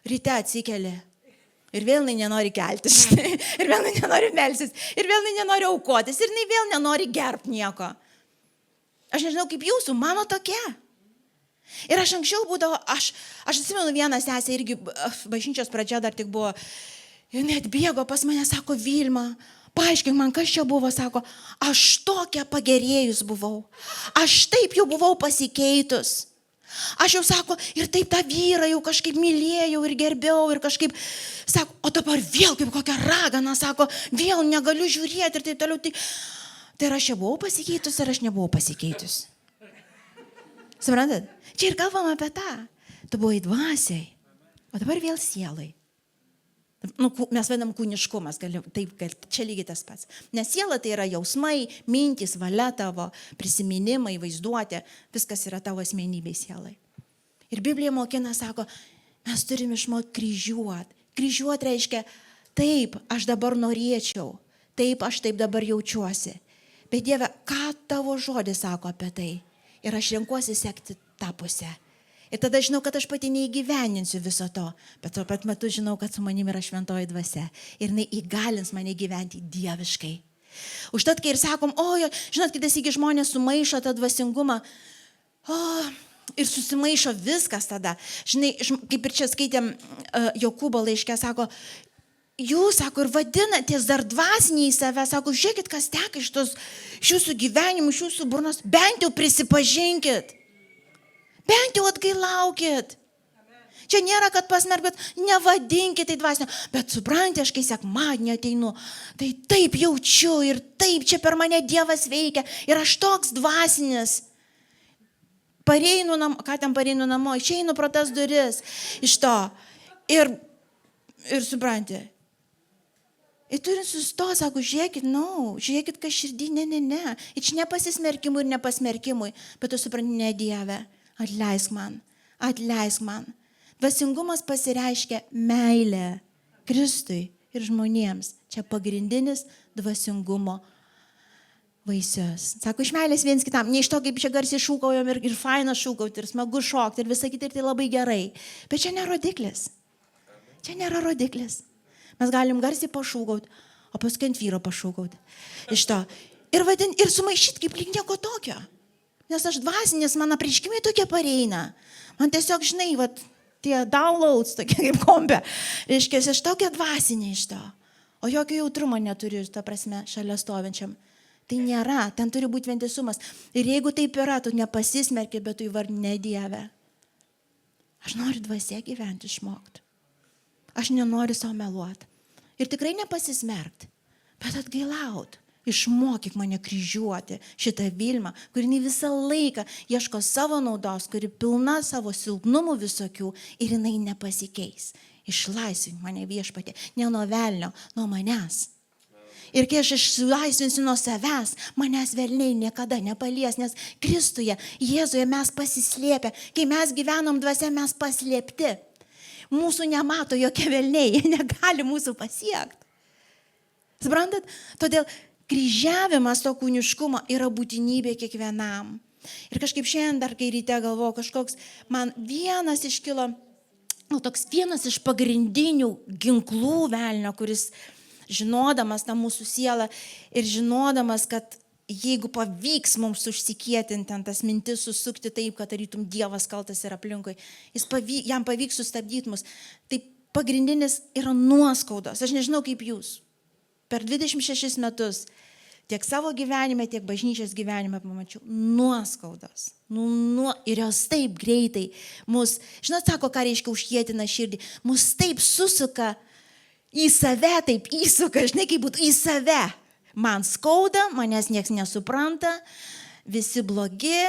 Ryte atsikeli ir vėl nenori keltis, ir vėl nenori melsis, ir vėl nenori aukotis, ir vėl nenori gerbti nieko. Aš nežinau kaip jūsų, mano tokia. Ir aš anksčiau būdavo, aš atsimenu vieną sesę, irgi bažnyčios pradžia dar tik buvo, ir net bėgo pas mane, sako, Vilma, paaiškink man, kas čia buvo, sako, aš tokia pagerėjus buvau, aš taip jau buvau pasikeitus, Aš jau, sako, ir taip tą vyrą jau kažkaip mylėjau ir gerbiau ir kažkaip, sako, o dabar vėl kaip kokia ragana, sako, vėl negaliu žiūrėti ir taip toliau. Tai ar aš čia buvau pasikeitus, ar aš nebuvau pasikeitus? Suprantat? Čia ir kalbam apie tą. Tu buvai dvasiai, o dabar vėl sielai. Mes vadinam kūniškumas, taip, kad čia lygiai tas pats. Nes siela tai yra jausmai, mintys, valia tavo, prisiminimai, vaizduotė, viskas yra tavo asmenybei sielai. Ir Biblija mokina, sako, mes turime išmokti kryžiuoti. Kryžiuoti reiškia, taip, aš dabar norėčiau, taip, aš taip dabar jaučiuosi. Bet Dieve, ką tavo žodis sako apie tai? Ir aš renkuosi sekti tą pusę. Ir tada žinau, kad aš pati neįgyveninsiu viso to, bet tuo pat metu žinau, kad su manimi yra šventoji dvasia. Ir jinai įgalins mane gyventi dieviškai. Užtat, kai ir sakom, žinot, kitas iki žmonės sumaišo tą dvasingumą, ir susimaišo viskas tada. Žinai, kaip ir čia skaitėm Jokūbo laiške, sako, jūs, sako, ir vadinatės dar dvasiniai į save, sako, žiūrėkit, kas teka iš jūsų gyvenimų, iš jūsų burnos, bent jau prisipažinkit. Bent jau atgailaukit. Čia nėra, kad pasmerkit, nevadinkit tai dvasinio. Bet suprantate, aš kai sekmadienį ateinu, tai taip jaučiu ir taip čia per mane Dievas veikia. Ir aš toks dvasinis. Pareinu namo, išeinu pro tas duris iš to. Ir suprantate. Ir turint sustoti, sako, žiūrėkit, kas širdį, ne. Ir čia nepasismerkimui ir nepasmerkimui, bet tu supranti, ne Dieve. Atleisk man. Dvasingumas pasireiškia meilė Kristui ir žmonėms. Čia pagrindinis dvasingumo vaisius. Sako, iš meilės viens kitam. Ne iš to, kaip čia garsiai šūkaujam ir faina šūkauti, ir smagu šokti, ir visą kitą, ir tai labai gerai. Bet čia nėra rodiklis. Mes galim garsiai pašūkauti, o paskui ant vyro pašūkauti. Iš to. Ir sumaišyti kaip lyg nieko tokio. Nes aš dvasinis, man apreiškimai tokie pareina. Man tiesiog, žinai, tie downloads, tokie kaip kompe. Reiškia, aš tokia dvasinė iš to. O jokio jautrumo neturiu, ta prasme, šalia stovinčiam. Tai nėra, ten turi būti vientisumas. Ir jeigu taip yra, tu nepasismerki, bet tu įvardini Dievę. Aš noriu dvasia gyventi, išmokti. Aš nenoriu savo meluoti. Ir tikrai nepasismerkti, bet atgailauti. Išmokyk mane kryžiuoti šitą Vilmą, kuri visą laiką ieško savo naudos, kuri pilna savo silpnumų visokių ir jinai nepasikeis. Išlaisvink mane Viešpatie, ne nuo velnio, nuo manęs. Ir kai aš išlaisvinsiu nuo savęs, manęs velniai niekada nepalies, nes Kristuje, Jėzuje mes pasislėpę, kai mes gyvenam dvasia, mes paslėpti. Mūsų nemato jokie velniai, jie negali mūsų pasiekti. Suprantat? Todėl kryžiavimas to kūniškumo yra būtinybė kiekvienam. Ir kažkaip šiandien dar, kai ryte galvoju, kažkoks man vienas iš pagrindinių ginklų velnio, kuris žinodamas tą mūsų sielą ir žinodamas, kad jeigu pavyks mums užsikietinti ant tas mintis, susukti taip, kad tarytum Dievas kaltas yra aplinkui, jam pavyks sustabdyti mus, tai pagrindinis yra nuoskaudos. Aš nežinau kaip jūs. Per 26 metus tiek savo gyvenime, tiek bažnyčios gyvenime pamačiau nuoskaudos. Ir jos taip greitai mus, žinot, sako, ką reiškia užkietina širdį, mus taip susuka į save, taip įsuka, žinai, kaip būtų į save. Man skauda, manęs nieks nesupranta, visi blogi,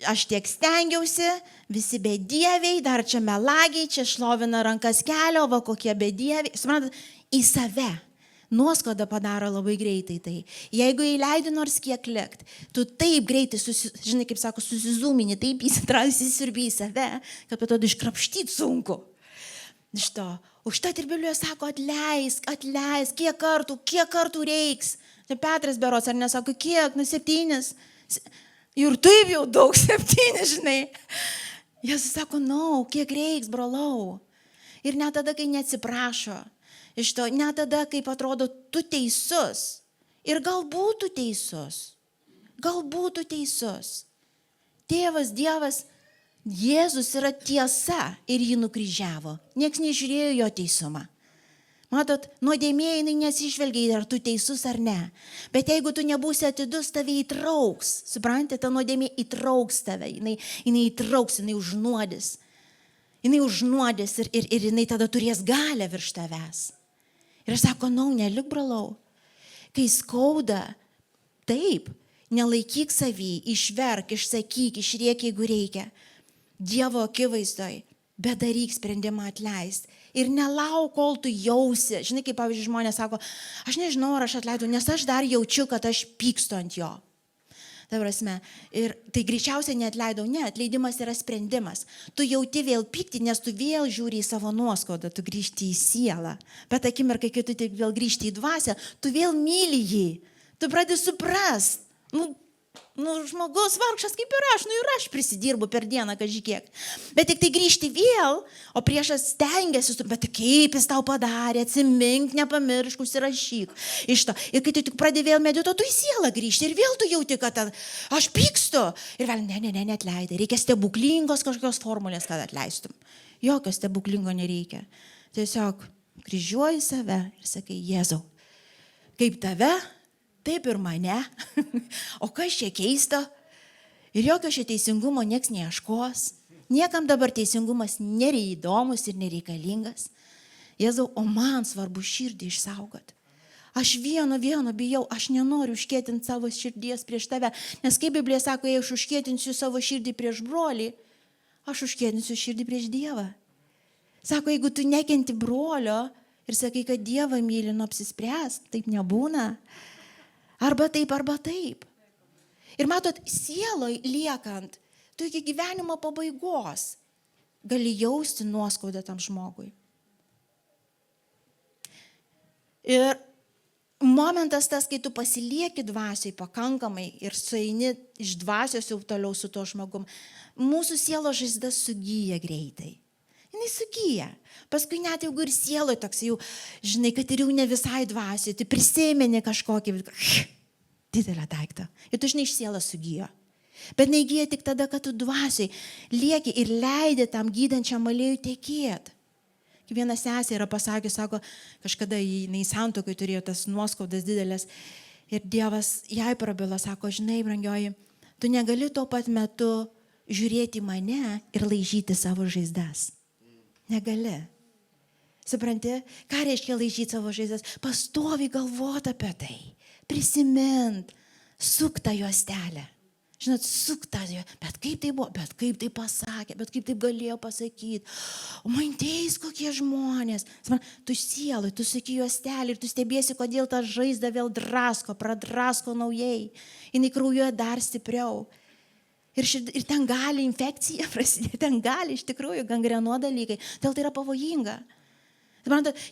aš tiek stengiausi, visi bedieviai, dar čia melagiai, čia šlovina rankas kelio, va kokie bedieviai, suprantat, į save. Nuoskauda padaro labai greitai tai. Jeigu įleidi nors kiek likt, tu taip greitai, žinai, kaip sako, susizūmini, taip įsisirbi į save, kad po to iškrapštyti sunku. Iš to. Užtat ir Biblijoje sako, atleisk, kiek kartų reiks. Tai Petras berods, ar nesako, kiek, 7. Ir taip jau daug 7, žinai. Jėzus sako, kiek reiks, brolau. Ir net tada, kai neatsiprašo. Iš to, net tada, kaip atrodo, tu teisus. Ir galbūt tu teisus. Tėvas, Dievas, Jėzus yra tiesa ir jį nukryžiavo. Niekas nežiūrėjo jo teisumą. Matot, nuodėmė jinai nesižvelgia, ar tu teisus ar ne. Bet jeigu tu nebūsi atidus, tave įtrauks. Suprantate, ta nuodėmė įtrauks tave. Jinai įtrauks, jinai užnuodis. Jinai užnuodis ir jinai tada turės galę virš tavęs. Ir aš sako, nelik, brolau. Kai skauda, taip, nelaikyk savį, išverk, išsakyk, išriek, jeigu reikia. Dievo akivaizdoj, bet daryk sprendimą atleist. Ir nelauk, kol tu jausi. Žinai, kaip pavyzdžiui žmonės sako, aš nežinau, ar aš atleidau, nes aš dar jaučiu, kad aš pykstu ant jo. Ta prasme, ir tai greičiausiai neatleidau, ne, atleidimas yra sprendimas. Tu jauti vėl pykti, nes tu vėl žiūri į savo nuoskaudą, tu grįžti į sielą. Bet akimirkai, kai tu vėl grįžti į dvasią, tu vėl myli jį. Tu pradedi suprast. Žmogus vargšas kaip ir aš prisidirbu per dieną kažkiek. Bet tik tai grįžti vėl, o priešas stengiasi, bet kaip jis tau padarė, atsimink, nepamiršk, užsirašyk iš to. Ir kai tu tik pradedi vėl medituoti, tu į sielą grįžti ir vėl tu jauti, kad aš pykstu. Ir vėl, neatleidai, reikia stebuklingos kažkokios formulės, kad atleistum. Jokio stebuklingo nereikia. Tiesiog kryžiuoji save ir sakai, Jėzau, kaip tave, taip ir mane, o kas čia keisto? Ir jokio šio teisingumo nieks neieškos. Niekam dabar teisingumas nėra įdomus ir nereikalingas. Jėzau, o man svarbu širdį išsaugot. Aš vieno bijau, aš nenoriu užkėtinti savo širdies prieš tave. Nes kaip Biblija sako, jei aš užkėtinsiu savo širdį prieš brolį, aš užkėtinsiu širdį prieš Dievą. Sako, jeigu tu nekenti brolio ir sakai, kad Dievą myli, apsispręs, taip nebūna. Arba taip, arba taip. Ir matot, sieloj liekant, tu iki gyvenimo pabaigos gali jausti nuoskaudą tam žmogui. Ir momentas tas, kai tu pasilieki dvasiai pakankamai ir sueini iš dvasios jau toliau su tuo žmogum, mūsų sielo žaizda sugyja greitai. Jis sugyja. Paskui net jeigu ir sieloj toks jau, žinai, kad ir jau ne visai dvasiai, tu prisimeni kažkokį didelę daiktą. Ir tu, žinai, iš sielos sugyja. Bet neįgyja tik tada, kad tu dvasiai lieki ir leidi tam gydančiam aliejui tekėti. Viena sesė yra pasakė, sako, kažkada jinai santuokai turėjo tas nuoskaudas didelės ir Dievas jai prabilo, sako, žinai, brangioji, tu negali tuo pat metu žiūrėti mane ir laižyti savo žaizdas. Negali. Supranti, ką reiškia laižyti savo žaizdas? Pastoviai galvoti apie tai. Prisimint. Suk tą juostelę. Žinot, suk tą juostelę. Bet kaip tai buvo? Bet kaip tai pasakė? Bet kaip tai galėjo pasakyti? O man teis kokie žmonės. Tu sielai, tu suki juostelį ir tu stebėsi, kodėl tą žaizdą vėl drasko, pradrasko naujai. Jinai kraujuoja dar stipriau. Ir ten gali infekcija prasidėti, ten gali iš tikrųjų gangrenuo dalykai. Dėl tai yra pavojinga.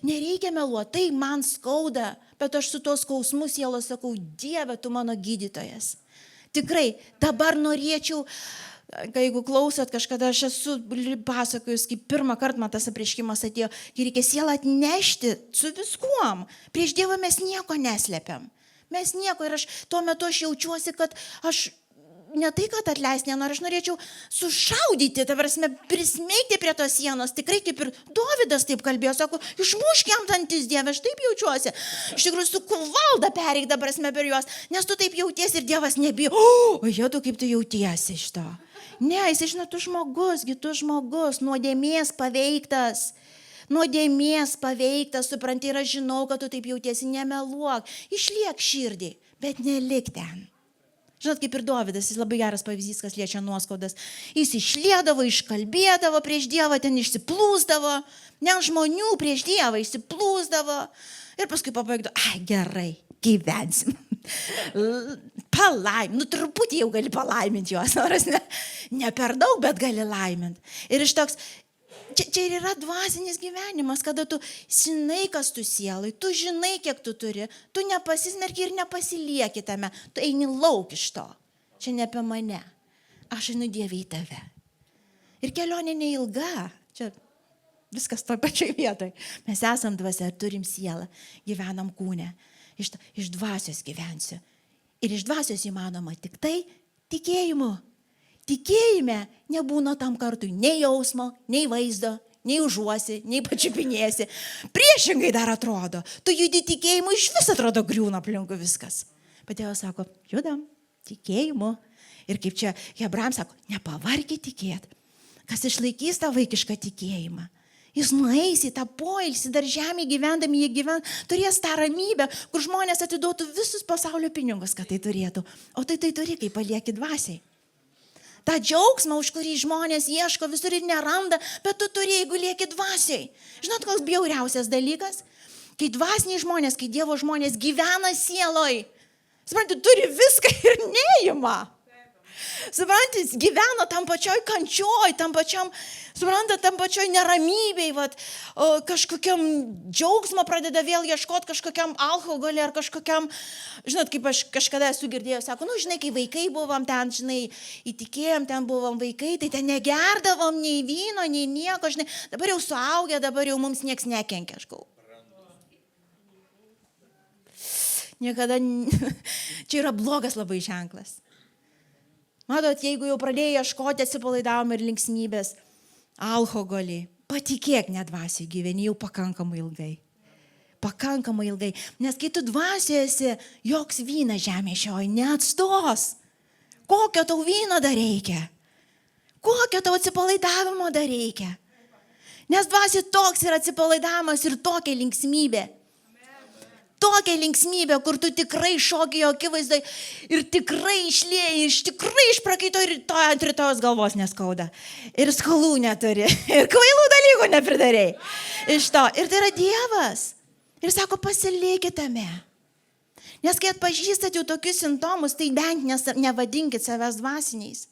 Nereikia meluoti, tai man skauda, bet aš su tuo skausmu sielos sakau, Dieve, tu mano gydytojas. Tikrai, dabar norėčiau, jeigu klausot kažkada, aš esu pasakojus, kaip pirmą kartą man tas apreiškimas atėjo, kai reikia sielą atnešti su viskuom. Prieš Dievą mes nieko neslepiam. Mes nieko ir tuo metu aš jaučiuosi, kad aš ne tai, kad atleisti nenoriu, aš norėčiau sušaudyti, ta prasme, prismeigti prie tos sienos. Tikrai kaip ir Dovydas taip kalbėjo, sako, išmušk jam dantis, Dieve, aš taip jaučiuosi. Iš tikrųjų, su kuvalda pereik, ta prasme, per juos, nes tu taip jautiesi ir Dievas nebijo. O tu kaip tu jautiesi iš to? Ne, jis žinot, tu žmogus, nuodėmės paveiktas. Nuodėmės paveiktas, supranti, ir aš žinau, kad tu taip jautiesi, nemeluok. Išliek širdį, bet nelik ten. Žinot, kaip ir Dovydas, jis labai geras pavyzdys, kas liečia nuoskaudas. Jis išliedavo, iškalbėdavo prieš Dievą, ten išsiplūsdavo, ne žmonių prieš Dievą išsiplūsdavo. Ir paskui pabaigdavo, gerai, gyvensim. Truputį jau gali palaiminti juos, nors ne per daug, bet gali laiminti. Ir iš toks, čia ir yra dvasinis gyvenimas, kada tu žinai, kas tu sielai, tu žinai, kiek tu turi, tu nepasismerki ir nepasilieki tame, tu eini lauk iš to. Čia ne apie mane, aš einu Dieve į tave. Ir kelionė neilga, čia viskas toj pačioj vietoj. Mes esam dvasia, turim sielą, gyvenam kūne, iš dvasios gyvensiu. Ir iš dvasios įmanoma tik tai tikėjimu. Tikėjime nebūna tam kartui nei jausmo, nei vaizdo, nei užuosi, nei pačiupinėsi. Priešingai dar atrodo. Tu judi tikėjimu, iš vis atrodo griūna aplinkui viskas. Bet Dievas sako, judam tikėjimu. Ir kaip čia Hebrajams sako, nepavarkit tikėt. Kas išlaikys tą vaikišką tikėjimą. Jis nueis į tą poilsį, dar žemėje gyvendami jie turės tą ramybę, kur žmonės atiduotų visus pasaulio pinigus, kad tai turėtų. O tai turi, kai palieki dvasiai. Ta džiaugsmą, už kurį žmonės ieško visur ir neranda, bet tu turi, jeigu lieki dvasiai. Žinot, koks bjauriausias dalykas? Kai dvasiniai žmonės, kai Dievo žmonės gyvena sieloj, suprantate, turi viską ir neima. Suprantate, gyvena tam pačioj kančioj, tam pačioj neramybėj, kažkokiam džiaugsmo pradeda vėl ieškoti kažkokiam alkoholį ar kažkokiam, žinot, kaip aš kažkada esu girdėjęs, sako, žinai, kai vaikai buvom ten, žinai, įtikėjom, ten buvom vaikai, tai ten negerdavom nei vyno, nei nieko, žinai, dabar jau suaugę, dabar jau mums nieks nekenkia, aš galvoju. Niekada, čia yra blogas labai ženklas. Matot, jeigu jau pradėjai ieškoti atsipalaidavimo ir linksmybės, alkoholį, patikėk, nedvasiai gyveni jau pakankamai ilgai. Pakankamai ilgai. Nes kai tu dvasiai esi, joks vynas žemė šioj neatstos. Kokio tau vyno dar reikia? Kokio tau atsipalaidavimo dar reikia? Nes dvasiai toks yra atsipalaidavimas ir tokia linksmybė. Tokia linksmybė, kur tu tikrai šokiai akivaizdai ir tikrai išlieji, tikrai išprakaito ir ant rytojos galvos neskauda. Ir skolų neturi, ir kvailų dalykų nepridarei. Iš to. Ir tai yra Dievas. Ir sako, pasilikite tame. Nes kai atpažįstat jau tokius simptomus, tai bent nevadinkit savęs dvasiniais.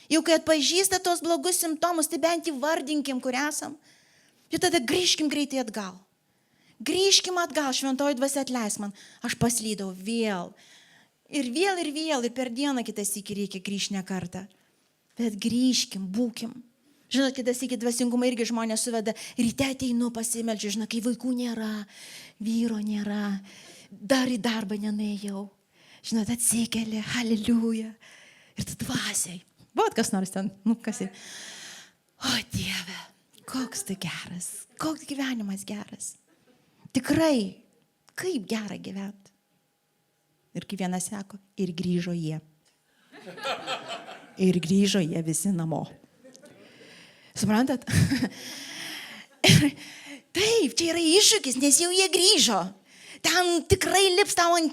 Jau kai atpažįstat tos blogus simptomus, tai bent įvardinkim, kur esam. Ir tada grįžkim greitai atgal. Grįžkim atgal, šventoji dvasia atleis man, aš paslydau vėl. Ir per dieną kitas iki reikia grįžti ne kartą. Bet grįžkim, būkim. Žinot, kitas iki dvasingumą irgi žmonės suveda, ryte ateinu pasimeldžiu, žinot, kai vaikų nėra, vyro nėra, dar į darbą nenuėjau. Žinot, atsikeli, haleliuja. Ir tu dvasiai. Vat kas nors ten, kas ir. O Dieve, koks tu geras, koks gyvenimas geras. Tikrai, kaip gera gyventi. Ir kai vienas sako, ir grįžo jie. Ir grįžo jie visi namo. Suprantat? Taip, čia yra iššūkis, nes jau jie grįžo. Ten tikrai lips tau ant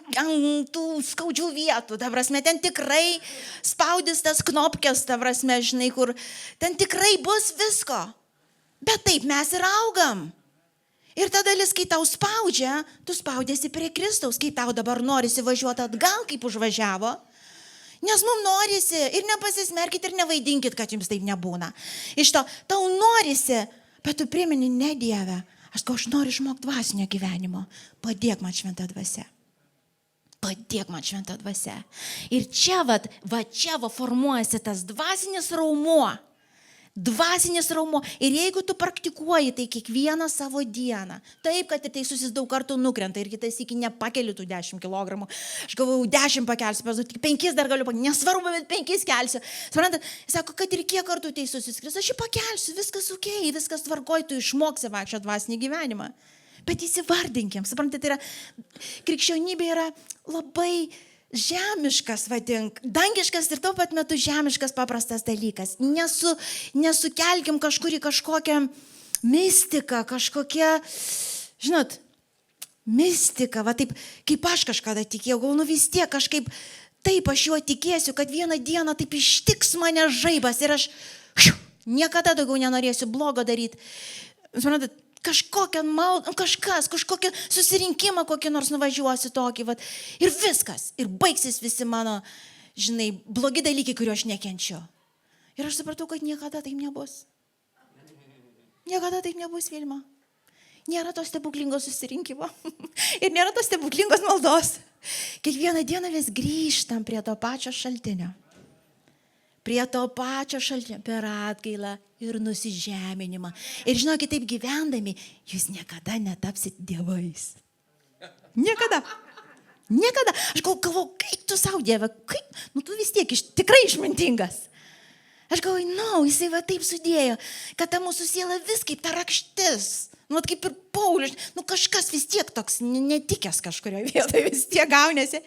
tų skaudžių vietų, ta prasme, ten tikrai spaudys tas knopkės, ta prasme, žinai, kur ten tikrai bus visko. Bet taip mes ir augam. Ir ta dalis, kai tau spaudžia, tu spaudėsi prie Kristaus, kai tau dabar norisi važiuoti atgal, kaip užvažiavo. Nes mums norisi ir nepasismerkit ir nevaidinkit, kad jums taip nebūna. Iš to, tau norisi, bet tu primeni, ne Dieve, aš noriu išmokti dvasinio gyvenimo. Padėk man šventą dvasią. Padėk man šventą dvasią. Ir čia čia formuojasi tas dvasinis raumuo. Dvasinis raumuo. Ir jeigu tu praktikuoji tai kiekvieną savo dieną, taip, kad ir teisusis daug kartų nukrenta ir kitais iki nepakeliu tų 10 kilogramų. Aš galvoju, 10 pakelsiu, tik 5 dar galiu pakelti. Nesvarbu, bet 5 kelsiu. Suprantat, sako, kad ir kiek kartų teisusis kris, aš jį pakelsiu, viskas okei, viskas tvarkoj, tu išmoksi vaikščioti dvasinį gyvenimą. Bet įsivardinkim, suprantat, tai yra, krikščionybė yra labai žemiškas, dangiškas ir tuo pat metu žemiškas paprastas dalykas. Nesukelkim kažkur į kažkokią mistiką, kažkokią, žinot, mistika, taip, kaip aš kažkada tikėjau, gal vis tiek kažkaip, taip aš juo tikėsiu, kad vieną dieną taip ištiks mane žaibas ir aš niekada daugiau nenorėsiu blogo daryti. Suprantat, kažkokią maldą, kažkokią susirinkimą kokį nors nuvažiuosiu tokį, ir viskas, ir baigsis visi mano, žinai, blogi dalykai, kuriuo aš nekenčiu. Ir aš supratau, kad niekada taip nebus. Niekada taip nebus, Vilma. Nėra to stebuklingo susirinkimo. Ir nėra tos stebuklingos maldos. Kiekvieną dieną vis grįžtam prie to pačio šaltinio. Prie to pačio šaltinio, per atgailą ir nusižeminimą. Ir žinokit, taip gyvendami, jūs niekada netapsit dievais. Niekada. Aš galvoju, kaip tu savo Dieve, kaip, tu vis tiek tikrai išmintingas. Aš galvoju, jisai va taip sudėjo, kad ta mūsų siela vis kaip ta rakštis. Kaip ir Paulius, kažkas vis tiek toks netikęs kažkurioje vietoje vis tiek gaunėsi.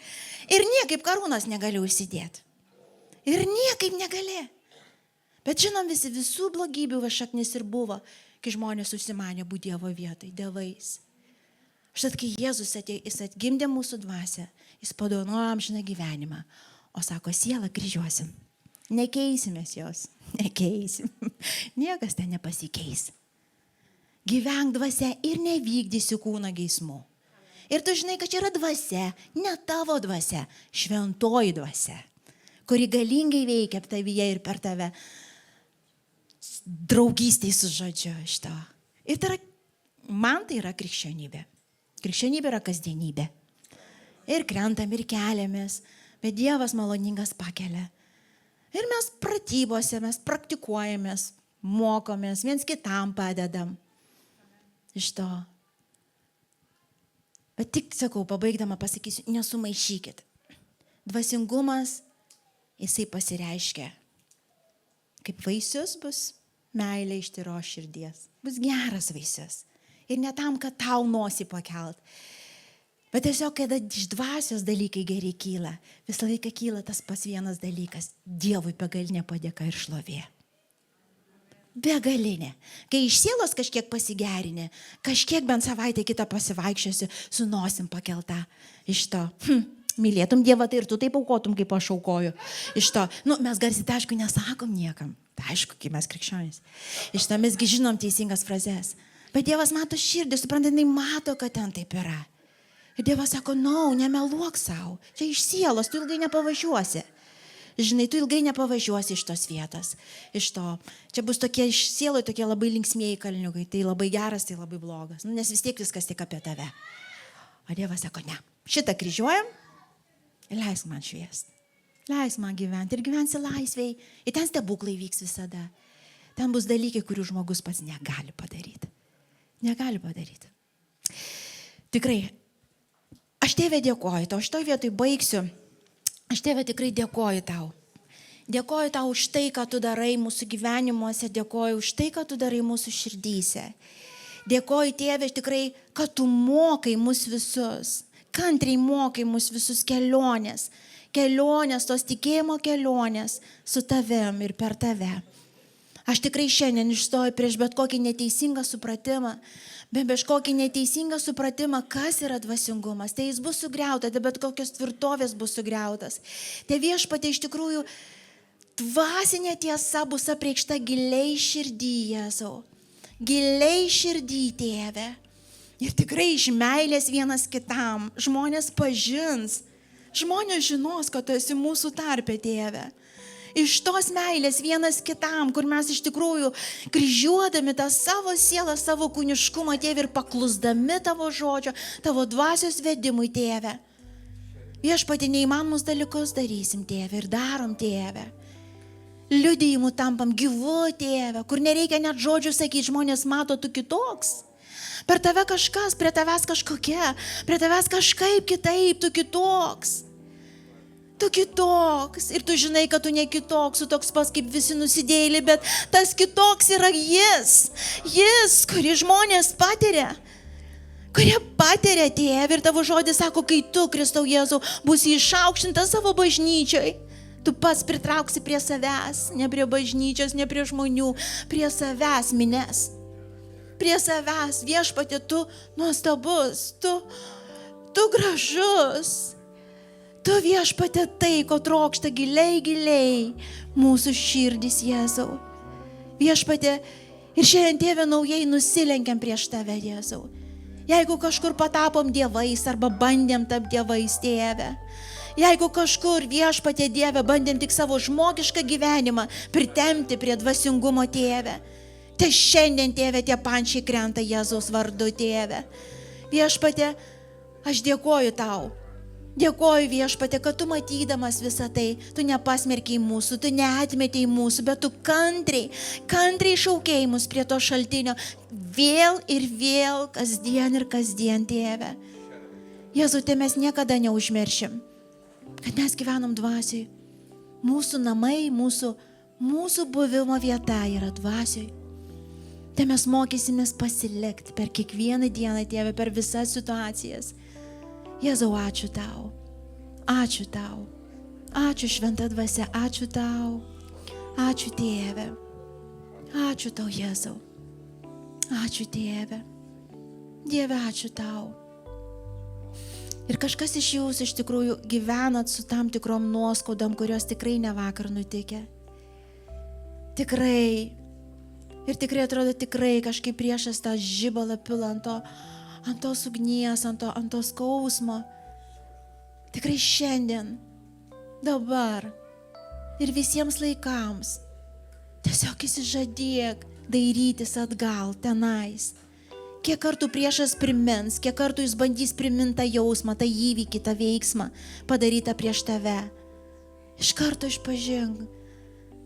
Ir niekaip karūnos negaliu užsidėti. Ir niekaip negali. Bet žinom visų blogybių šaknis ir buvo, kai žmonės užsimanė būti Dievo vietai, dievais. Štai kai Jėzus atėjo, jis atgimdė mūsų dvasią, jis padovanojo amžiną gyvenimą. O sako, sielą kryžiuosim. Nekeisimės jos, nekeisim. Niekas ten nepasikeis. Gyvenk dvasia ir nevykdysi kūno geismų. Ir tu žinai, kad čia yra dvasia, ne tavo dvasia, šventoji dvasia, kuri galingai veikia tavyje ir per tave. Draugystėj su žodžiu šito. Ir man tai yra krikščionybė. Krikščionybė yra kasdienybė. Ir krentam, ir keliamės, bet Dievas maloningas pakelia. Ir mes pratybose, mes praktikuojamės, mokomės, viens kitam padedam. Iš to. Bet tik, sakau, pabaigdama pasakysiu, nesumaišykit. Dvasingumas, jisai pasireiškia. Kaip vaisius bus meilė iš tyros širdies. Bus geras vaisius. Ir ne tam, kad tau nosį pakelt. Bet tiesiog, kada iš dvasios dalykai geri kyla, visą laiką kyla tas pas vienas dalykas. Dievui begalinė padėka ir šlovė. Begalinė. Kai iš sielos kažkiek pasigerini, kažkiek bent savaitę kitą pasivaikščiosi, su nosim pakelta. Iš to, mylėtum Dievą, tai ir tu taip aukotum, kaip aš aukoju. Iš to, mes garsiai, tai aišku, nesakom niekam. Tai aišku, kai mes krikščionys. Iš to mesgi žinom teisingas frazes. Bet Dievas mato širdį, suprantat, jinai mato, kad ten taip yra. Ir Dievas sako, nemeluok savo. Čia iš sielos, tu ilgai nepavažiuosi. Žinai, tu ilgai nepavažiuosi iš tos vietos. Iš to. Čia bus tokie iš sieloj tokie labai linksmieji kalniukai. Tai labai geras, tai labai blogas. Nes vis tiek viskas tik apie tave. O Dievas sako, ne. Šitą kryžiuojam ir leisk man šviesti. Leisk man gyventi ir gyvensi laisvėj. Ir ten stebuklai vyks visada. Ten bus dalykai, kurių žmogus pats negali padaryti. Negali padaryti. Tikrai, aš Tėve dėkoju tau, šitoj vietoj baigsiu. Aš Tėve tikrai dėkoju tau. Dėkoju tau už tai, ką tu darai mūsų gyvenimuose, dėkoju už tai, ką tu darai mūsų širdyse. Dėkoju Tėve tikrai, kad tu mokai mus visus, kantriai mokai mus visus kelionės, tos tikėjimo kelionės su tavim ir per tave. Aš tikrai šiandien išstoju prieš bet kokį neteisingą supratimą, kas yra dvasingumas. Tai jis bus sugriautas, tai bet kokios tvirtovės bus sugriautas. Tai Viešpatie iš tikrųjų dvasinė tiesa bus apreikšta giliai širdyje, Jėzau. Giliai širdį, Tėve. Ir tikrai iš meilės vienas kitam. Žmonės pažins. Žmonės žinos, kad tu esi mūsų tarpe, Tėve. Iš tos meilės vienas kitam, kur mes iš tikrųjų kryžiuodami tą savo sielą, savo kūniškumą, Tėve, ir paklusdami tavo žodžio, tavo dvasios vedimui, Tėve. Viešpatie, neįmanomus dalykus darysim, Tėve, ir darom, Tėve. Liudijimų tampam gyvu, Tėve, kur nereikia net žodžių sakyti, žmonės mato, tu kitoks. Per tave kažkas, prie tavęs kažkokia, prie tavęs kažkaip kitaip, tu kitoks. Tu kitoks ir tu žinai, kad tu ne kitoks, tu toks pats kaip visi nusidėjėliai, bet tas kitoks yra jis, kurį žmonės patiria, kurie patiria, Tėve, ir tavo žodis sako, kai tu, Kristau Jėzau, būsi išaukštintas savo bažnyčioj, tu pats pritrauksi prie savęs, ne prie bažnyčios, ne prie žmonių, prie savęs mines, prie savęs. Viešpatie, tu nuostabus, tu gražus. Tu, Viešpatie, tai, ko trokšta giliai mūsų širdis, Jėzau. Viešpatie, ir šiandien, Tėve, naujai nusilenkiam prieš tave, Jėzau. Jeigu kažkur patapom dievais arba bandėm tapti dievais, Tėve. Jeigu kažkur, Viešpatie, Dieve, bandėm tik savo žmogišką gyvenimą pritempti prie dvasingumo, Tėve. Tai šiandien, Tėve, tie pančiai krenta Jėzaus vardu, Tėve. Viešpatie, aš dėkoju tau. Dėkoju, Viešpatie, kad tu matydamas visą tai, tu nepasmerkiai mūsų, tu neatmetei mūsų, bet tu kantriai šaukėjai mus prie to šaltinio vėl ir vėl, kasdien, Tėve. Jėzau, tai mes niekada neužmiršim, kad mes gyvenom dvasiai. Mūsų namai, mūsų Mūsų buvimo vieta yra dvasioj. Tai mes mokysimės pasilikti per kiekvieną dieną, Tėve, per visas situacijas. Jėzau, ačiū Tau. Ačiū Tau. Ačiū Šventa Dvasia, ačiū Tau. Ačiū Tėve. Ačiū Tau, Jėzau. Ačiū Tėve. Dieve, ačiū Tau. Ir kažkas iš jūsų iš tikrųjų gyvenat su tam tikrom nuoskaudom, kurios tikrai ne vakar nutikė. Tikrai. Ir tikrai atrodo tikrai kažkaip priešas tą žibalą pila ant tos ugnies, ant to skausmo. Tikrai šiandien, dabar ir visiems laikams tiesiog įsižadėk dairytis atgal tenais. Kiek kartų priešas primins, kiek kartų jis bandys priminti tą jausmą, tą įvykį, tą veiksmą padarytą prieš tave. Iš karto išpažink,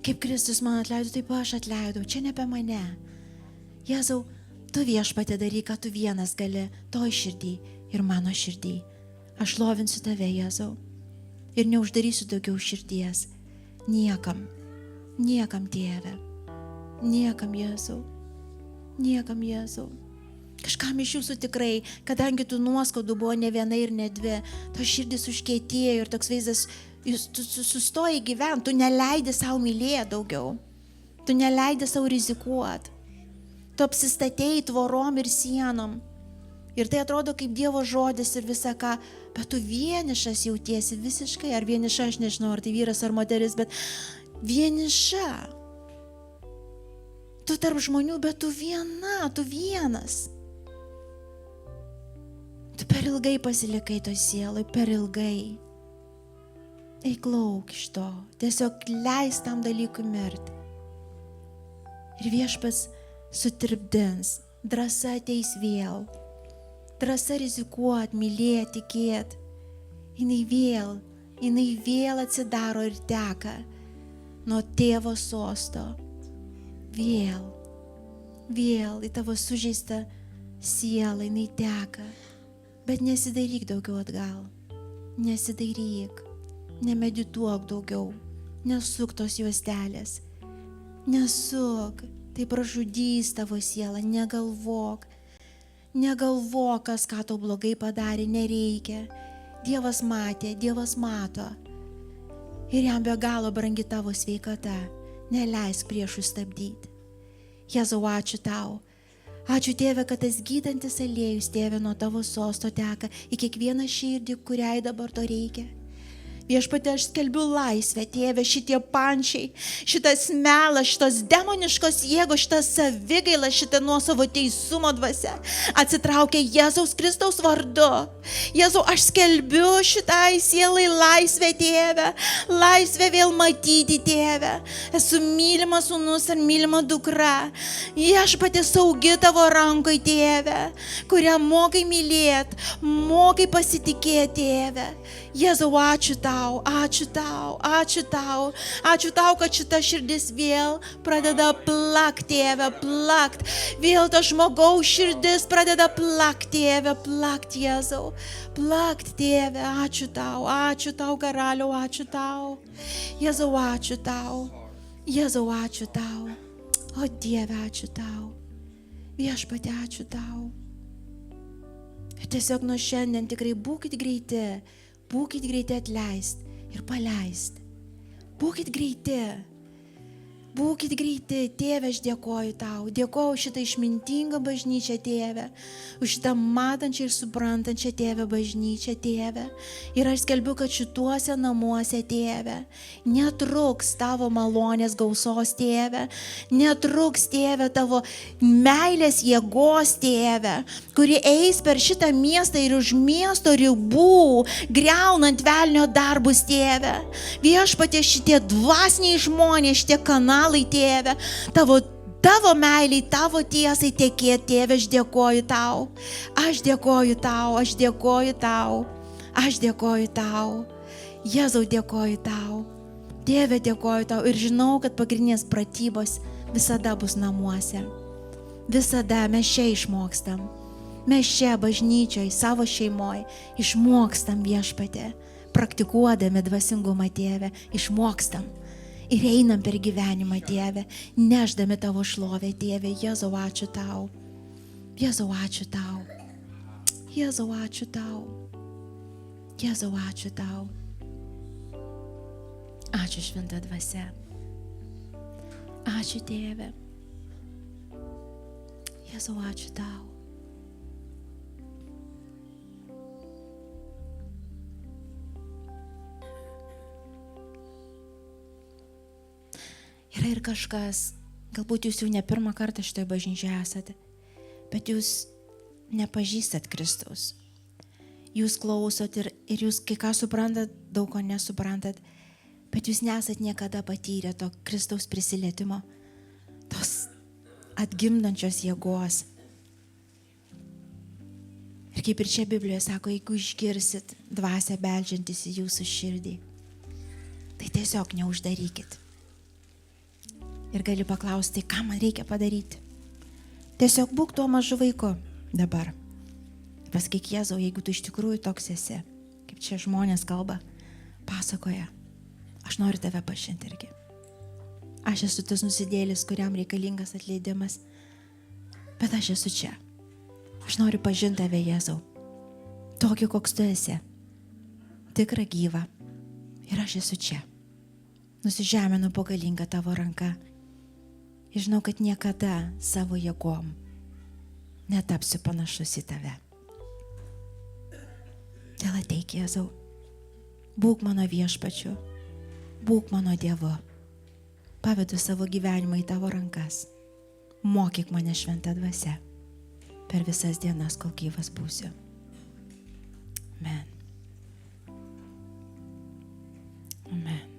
kaip Kristus man atleido, taip aš atleidau, čia ne apie mane. Jėzau, tu Viešpatie daryk, ką tu vienas gali, toj širdį ir mano širdį. Aš lovinsiu tave, Jėzau, ir neuždarysiu daugiau širdies. Niekam Tėve, niekam Jėzau, niekam Jėzau. Kažkam iš jūsų tikrai, kadangi tų nuoskaudų buvo ne viena ir ne dvi, to širdis užkietėjo ir toks vaizdas, tu sustoji gyventi, tu neleidi savo mylėti daugiau, tu neleidi savo rizikuoti, tu apsistatėjai tvorom ir sienom ir tai atrodo kaip Dievo žodis ir visa ką, bet tu vienišas jautiesi visiškai, ar vieniša, aš nežinau, ar tai vyras ar moteris, bet vieniša. Tu tarp žmonių, bet tu viena, tu vienas. Tu per ilgai pasilikai to sielai, per ilgai. Eik lauk iš to, tiesiog leis tam dalykui mirti. Ir Viešpats sutirpdins, drąsa ateis vėl. Drąsa rizikuot, mylėt, tikėt. Jinai vėl atsidaro ir teka nuo Tėvo sosto. Vėl į tavo sužeistą sielą jinai teka. Bet nesidairyk daugiau atgal. Nesidairyk. Nemedituok daugiau. Nesuk tos juostelės. Nesuk. Tai pražudys tavo sielą. Negalvok. Negalvok, kas ką tau blogai padarė. Nereikia. Dievas matė, Dievas mato. Ir jam be galo brangi tavo sveikata. Neleisk priešui stabdyti. Jėzau, ačiū tau. Ačiū Tėve, kad tas gydantis aliejus, Tėve, nuo tavo sosto teka į kiekvieną širdį, kuriai dabar to reikia. Viešpatie, aš skelbiu laisvę, Tėve, šitie pančiai, šitas melas, šitos demoniškos jėgos, šitas savigaila, šitą nuosavo teisumo dvasia atsitraukia Jėzaus Kristaus vardu. Jėzau, aš skelbiu šitai sielai laisvę, Tėve, laisvę vėl matyti, Tėve. Esu mylimas sūnus ar mylima dukra. Viešpatie, saugi tavo rankoje, Tėve, kurią mokai mylėti, mokai pasitikėti, Tėve. Jėzau, ačiū tau, ačiū tau, ačiū tau, ačiū tau, kad šita širdis vėl pradeda plakt, Tėve, plakt. Vėl to žmogaus širdis pradeda plakt, Tėve, plakt, Jėzau, plakt, Tėve, ačiū tau, karaliau, ačiū tau. Jėzau, ačiū tau, Jėzau, ačiū tau, o Dieve, ačiū tau, Viešpatie, ačiū tau. Ir tiesiog nuo šiandien tikrai būkit greiti atleist ir paleist. Būkit greiti. Tėve, aš dėkoju tau. Dėkoju šitą išmintingą bažnyčią, Tėve. Už šitą matančią ir suprantančią, Tėve, bažnyčią, Tėve. Ir aš skelbiu, kad šituose namuose, Tėve, netruks tavo malonės gausos, Tėve. Netruks, Tėve, tavo meilės jėgos, Tėve, kuri eis per šitą miestą ir už miesto ribų, griaunant velnio darbus, Tėve. Viešpatie, šitie dvasiniai žmonės, šitie kanalai, Tėve, tavo meiliai, tavo tiesai tekėti, Tėve, aš dėkoju tau. Aš dėkoju tau. Jėzau, dėkoju tau. Tėve, dėkoju tau. Ir žinau, kad pagrindinės pratybos visada bus namuose. Visada mes čia išmokstam. Mes čia bažnyčioje, savo šeimoje išmokstam, Viešpatie. Praktikuodami dvasingumą, Tėve, išmokstam. ir einam per gyvenimą, Tėve, neždami tavo šlovę, Tėve. Jėzau, ačiū tau. Jėzau, ačiū tau. Jėzau, ačiū tau. Jėzau, ačiū tau. Ačiū Šventa Dvasia. Ačiū Tėve. Jėzau, ačiū tau. Yra ir kažkas, galbūt jūs jau ne pirmą kartą šitoje bažnyčioje esate, bet jūs nepažįstat Kristaus. Jūs klausot ir jūs kai ką suprantat, daug ko nesuprantat, bet jūs nesat niekada patyrę to Kristaus prisilietimo, tos atgimdančios jėgos. Ir kaip ir čia Biblijoje sako, jeigu išgirsit dvasią beldžiantis į jūsų širdį, tai tiesiog neuždarykit. Ir gali paklausti, ką man reikia padaryti. Tiesiog būk tuo mažu vaiku dabar. Pasakyk, Jėzau, jeigu tu iš tikrųjų toks esi, kaip čia žmonės kalba, pasakoja, aš noriu tave pažinti irgi. Aš esu tas nusidėlis, kuriam reikalingas atleidimas, bet aš esu čia. Aš noriu pažinti tave, Jėzau, tokį, koks tu esi, tikrą gyvą. Ir aš esu čia. Nusižeminu po galingą tavo ranką. Ir žinau, kad niekada savo jėgom netapsiu panašus į tave. Dėl ateik, Jėzau, būk mano viešpačiu, būk mano Dievu. Pavedu savo gyvenimą į tavo rankas. Mokyk mane Šventa Dvasia per visas dienas, kol gyvas būsiu. Amen. Amen.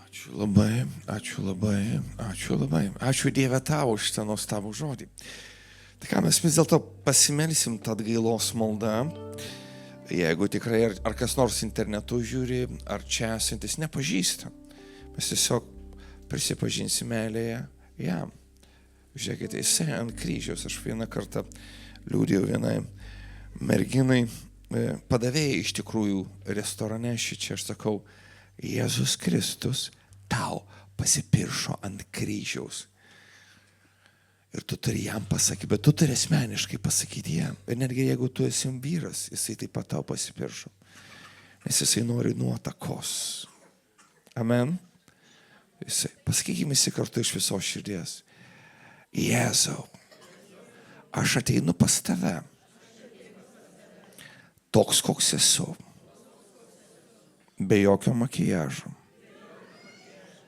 Ačiū labai, ačiū labai, ačiū labai. Ačiū Dieve tau už šitą nuostabų žodį. Tai ką, mes vis dėlto pasimelsim tą atgailos maldą. Jeigu tikrai ar kas nors internetu žiūri, ar čia esantis nepažįsta, mes tiesiog prisipažinsim meilėje jam. Žiūrėkite, jisai ant kryžiaus. Aš vieną kartą liūdėjau vienai merginai, padavėjai iš tikrųjų restorane šičia, aš sakau, Jėzus Kristus tau pasipiršo ant kryžiaus. Ir tu turi jam pasakyti, bet tu turi asmeniškai pasakyti jam. Ir netgi jeigu tu esi vyras, jisai taip pat tau pasipiršo. Nes jisai nori nuotakos. Amen. Jisai, pasakykime visi kartu iš visos širdies. Jėzau, aš ateinu pas tave. Toks, koks esu. Be jokio makijažo.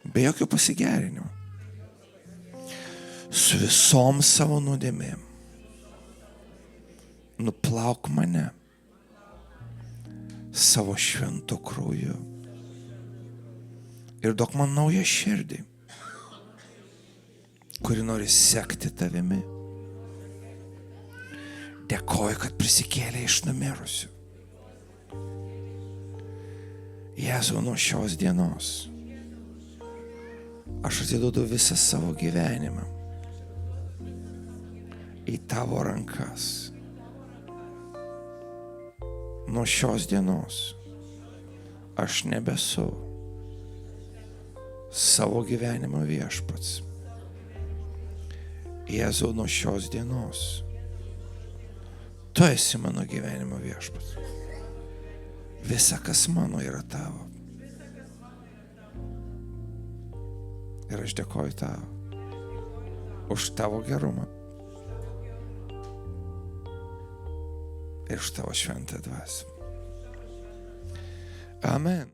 Be jokio pasigerinimo. Su visom savo nuodėmėm. Nuplauk mane savo šventu krauju. Ir duok man naują širdį, kuri nori sekti tavimi. Dėkoju, kad prisikėlė iš numirusių. Jėzau, nuo šios dienos aš atiduodu visą savo gyvenimą į tavo rankas. Nuo šios dienos aš nebesu savo gyvenimo viešpats. Jėzau, nuo šios dienos tu esi mano gyvenimo viešpats. Visa, kas mano, yra tavo. Ir aš dėkoju tau už tavo gerumą ir už tavo šventą dvasią. Amen.